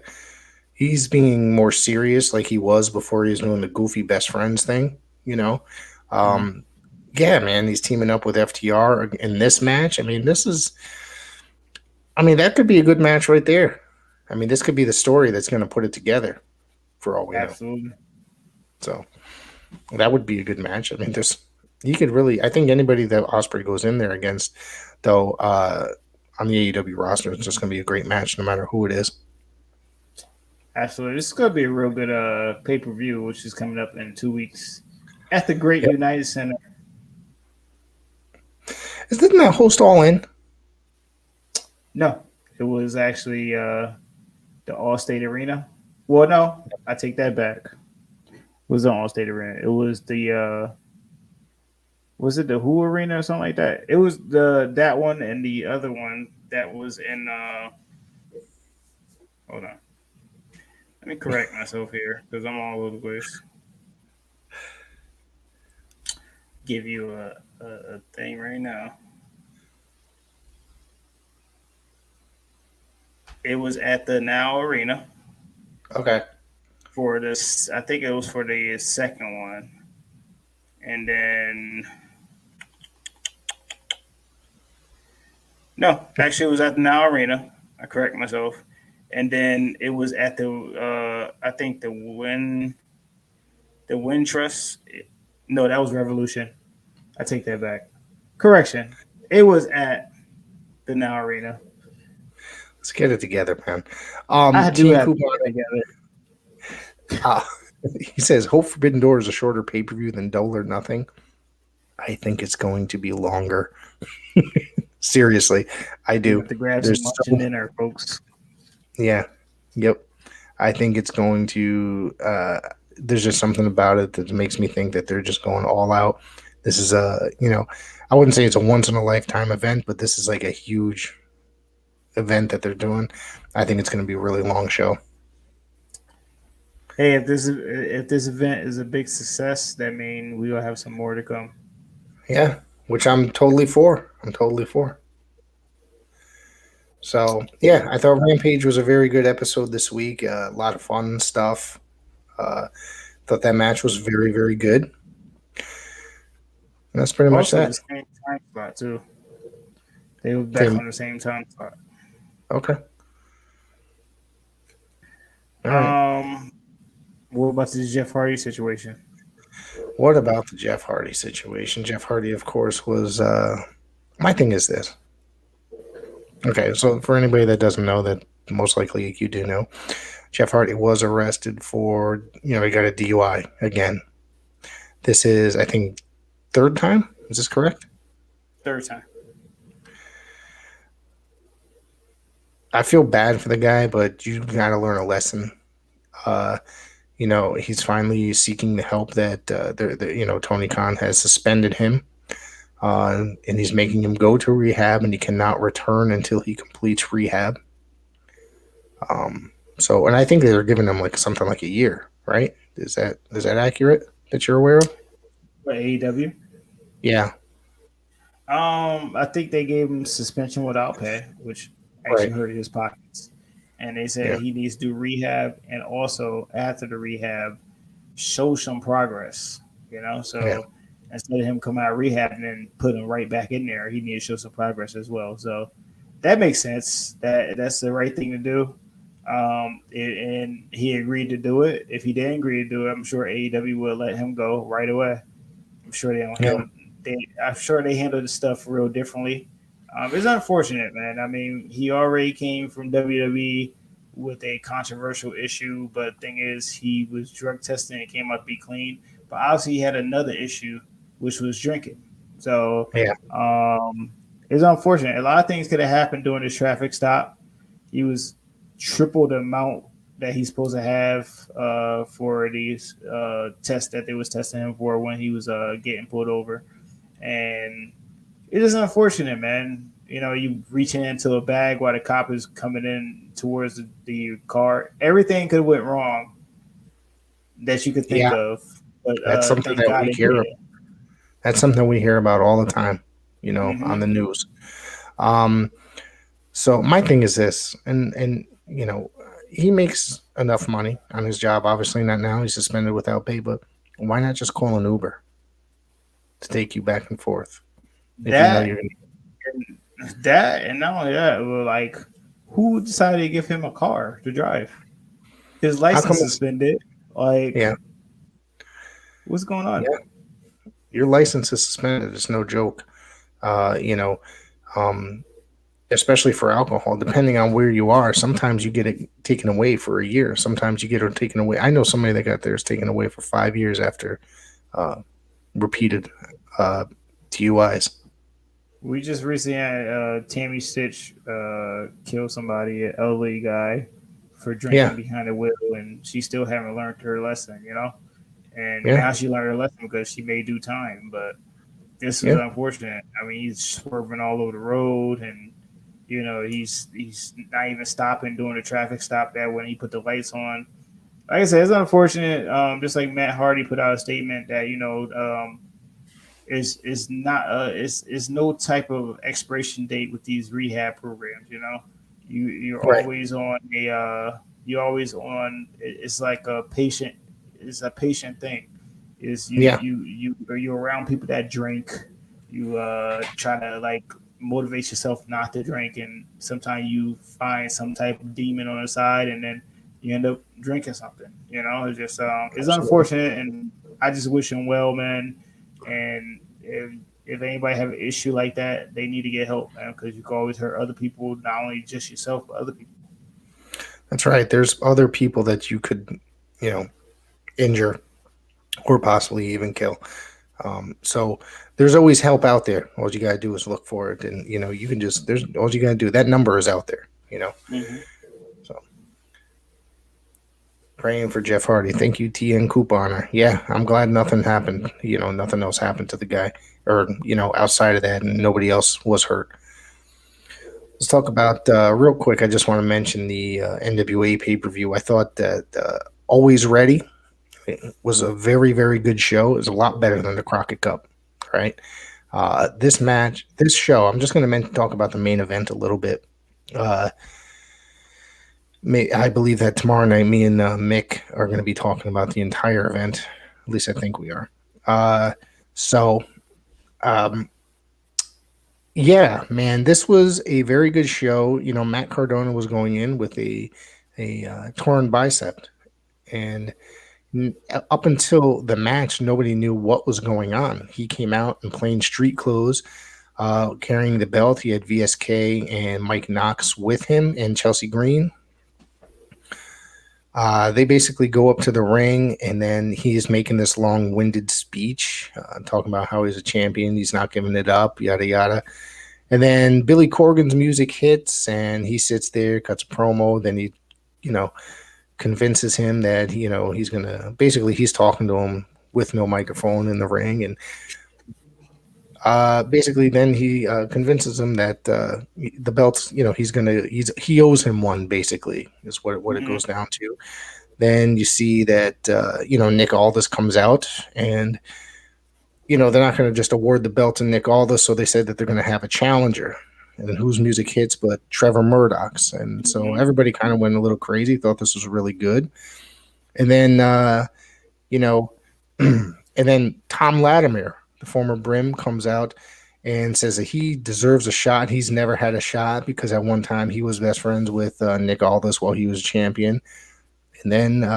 he's being more serious like he was before he was doing the goofy best friends thing. Yeah, man, he's teaming up with FTR in this match. I mean, that could be a good match right there. I mean, this could be the story that's going to put it together for all we know. Absolutely. So that would be a good match. I mean, I think anybody that Ospreay goes in there against, though, on the AEW roster, it's just going to be a great match no matter who it is. Absolutely. This is going to be a real good pay-per-view, which is coming up in 2 weeks at the Great United Center. Didn't that host All In? No, it was actually the Allstate Arena. Well, no, I take that back. It was the Allstate Arena. It was the was it the Who Arena or something like that? It was that one and the other one that was in hold on. Let me correct myself here because I'm all over the place. Give you a thing right now. It was at the Now Arena. Okay. For this, I think it was for the second one. And then no, actually it was at the Now Arena. I correct myself. And then it was at the I think the Win Trust. No, that was Revolution. I take that back. Correction. It was at the Now Arena. Let's get it together, man. I do have to get it together. He says, Hope Forbidden Door is a shorter pay-per-view than Double or Nothing. I think it's going to be longer. Seriously, I do. Have to grab some lunch and dinner, folks. Yeah. Yep. I think it's going to there's just something about it that makes me think that they're just going all out. This is I wouldn't say it's a once in a lifetime event, but this is like a huge event that they're doing. I think it's going to be a really long show. Hey, if this event is a big success, that means we will have some more to come. Yeah, which I'm totally for. I'm totally for. So yeah, I thought Rampage was a very good episode this week. A lot of fun stuff. Uh, thought that match was very, very good. And that's pretty much Also, the that. same time slot too. They were back Same. on the same time slot. Okay. All right. Um, what about the Jeff Hardy situation? What about the Jeff Hardy situation? Jeff Hardy, of course, was. My thing is this. Okay, so for anybody that doesn't know, that most likely you do know, Jeff Hardy was arrested for, he got a DUI again. This is, I think, third time. Is this correct? Third time. I feel bad for the guy, but you got to learn a lesson. Uh, he's finally seeking the help that Tony Khan has suspended him, and he's making him go to rehab, and he cannot return until he completes rehab. And I think they're giving him like something like a year, right? Is that accurate that you're aware of? For AEW. Yeah. I think they gave him suspension without pay, which actually Right. hurt his pockets. And they said Yeah. he needs to do rehab, and also after the rehab, show some progress. Yeah. So instead of him coming out of rehab and then put him right back in there, he needs to show some progress as well. So that makes sense. That's the right thing to do. And he agreed to do it. If he didn't agree to do it, I'm sure AEW will let him go right away. I'm sure they don't Yeah. handle. I'm sure they handle the stuff real differently. It's unfortunate, man. I mean, he already came from WWE with a controversial issue, but the thing is, he was drug tested and came out to be clean. But obviously, he had another issue, which was drinking. So Yeah. it's unfortunate. A lot of things could have happened during this traffic stop. He was triple the amount that he's supposed to have for these tests that they was testing him for when he was getting pulled over. And it is unfortunate, man. You reaching into a bag while the cop is coming in towards the car. Everything could have went wrong that you could think Yeah. of, but That's something thank that God we it hear. did. That's something we hear about all the time, on Mm-hmm. the news. Um, so my thing is this, and he makes enough money on his job. Obviously, not now. He's suspended without pay, but why not just call an Uber to take you back and forth if you know That you're going that and not only that, well, like who decided to give him a car to drive? His How come? license suspended. Like, Yeah, what's going on? yeah. Your license is suspended. It's no joke. Uh, you know, um, especially for alcohol, depending on where you are. Sometimes you get it taken away for a year. Sometimes you get it taken away. I know somebody that got theirs taken away for 5 years after uh, repeated uh, DUIs. We just recently had Tammy Stitch kill somebody, an elderly guy, for Yeah, drinking behind the wheel, and she still haven't learned her lesson. And yeah, now she learned her lesson because she may do time, but this was yeah, unfortunate. I mean, he's swerving all over the road, and he's not even stopping doing the traffic stop that when he put the lights on. Like I said, it's unfortunate. Just like Matt Hardy put out a statement that is not is no type of expiration date with these rehab programs. You're right. always on you're always on. It's like a patient. It's a patient thing. Is Yeah, you're around people that drink. You try to like motivate yourself not to drink, and sometimes you find some type of demon on the side, and then you end up drinking something. It's just it's absolutely. unfortunate, and I just wish him well, man. And if anybody have an issue like that, they need to get help, man, because you can always hurt other people, not only just yourself, but other people. That's right. There's other people that you could, you know, injure or possibly even kill. So there's always help out there. All you gotta do is look for it, and you can just there's all you gotta do. That number is out there. Mm-hmm. So Praying for Jeff Hardy. Thank you, TN Couponer. Yeah, I'm glad nothing happened. Nothing else happened to the guy, or outside of that, and nobody else was hurt. Let's talk about real quick. I just want to mention the NWA pay-per-view. I thought that Alwayz Ready was a very, very good show. It was a lot better than the Crockett Cup, right? This show, I'm just going to talk about the main event a little bit. I believe that tomorrow night, me and Mick are going to be talking about the entire event. At least I think we are. Yeah, man, this was a very good show. Matt Cardona was going in with a torn bicep, and up until the match, nobody knew what was going on. He came out in plain street clothes, carrying the belt. He had VSK and Mike Knox with him and Chelsea Green. They basically go up to the ring, and then he's making this long-winded speech, talking about how he's a champion, he's not giving it up, yada, yada. And then Billy Corgan's music hits, and he sits there, cuts a promo. Then he, convinces him that, he's going to... Basically, he's talking to him with no microphone in the ring, and basically then he convinces him that the belts, he owes him one, basically, is what it goes down to. Then you see that Nick Aldis comes out, and they're not going to just award the belt to Nick Aldis, so they said that they're going to have a challenger. And then whose music hits but Trevor Murdoch's. And so everybody kind of went a little crazy, thought this was really good. And then and then Tom Latimer, the former Brim, comes out and says that he deserves a shot. He's never had a shot because at one time he was best friends with Nick Aldis while he was champion. And then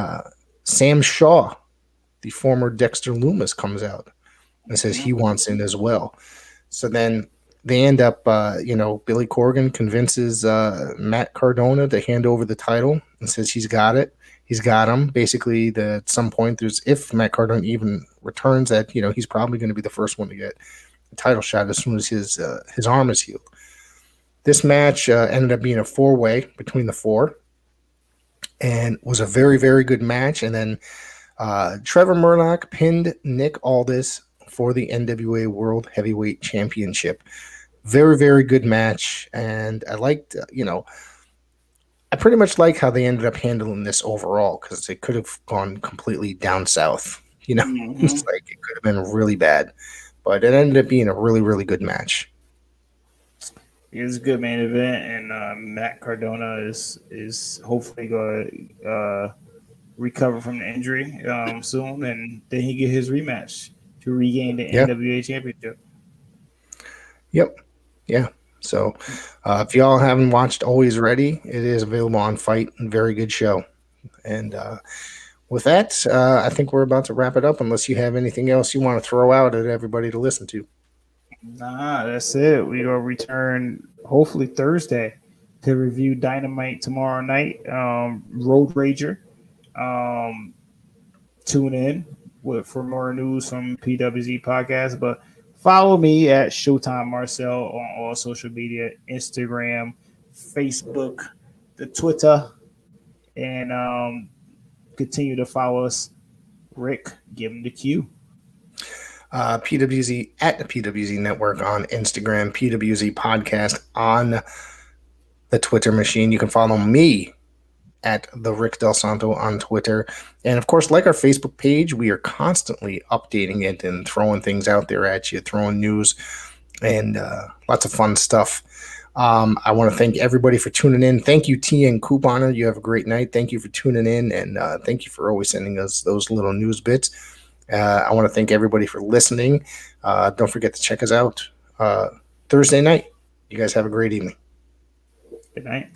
Sam Shaw, the former Dexter Loomis, comes out and says he wants in as well. So then they end up, Billy Corgan convinces Matt Cardona to hand over the title and says he's got it. He's got him. Basically, at some point, if Matt Cardona even returns, that he's probably going to be the first one to get a title shot as soon as his arm is healed. This match ended up being a 4-way between the four, and was a very, very good match. And then Trevor Murdoch pinned Nick Aldis for the NWA World Heavyweight Championship. Very, very good match, and I liked, I pretty much like how they ended up handling this overall, because it could have gone completely down south. It's like it could have been really bad, but it ended up being a really, really good match. It was a good main event, and Matt Cardona is hopefully going to recover from the injury soon, and then he get his rematch to regain the NWA Championship. Yep. Yeah. So if y'all haven't watched Alwayz Ready, it is available on Fight. Very good show. And with that, I think we're about to wrap it up, unless you have anything else you want to throw out at everybody to listen to. Nah, that's it. We will return hopefully Thursday to review Dynamite tomorrow night. Road Rager. Tune in for more news from PWZ Podcast. But follow me at Showtime Marcel on all social media, Instagram, Facebook, the Twitter, and continue to follow us. Rick, give him the cue. PWZ at the PWZ Network on Instagram, PWZ Podcast on the Twitter machine. You can follow me at the Rick Del Santo on Twitter. And of course, like our Facebook page, we are constantly updating it and throwing things out there at you, throwing news and lots of fun stuff. I want to thank everybody for tuning in. Thank you, TN Couponer. You have a great night. Thank you for tuning in, and thank you for always sending us those little news bits. I want to thank everybody for listening. Don't forget to check us out Thursday night. You guys have a great evening. Good night.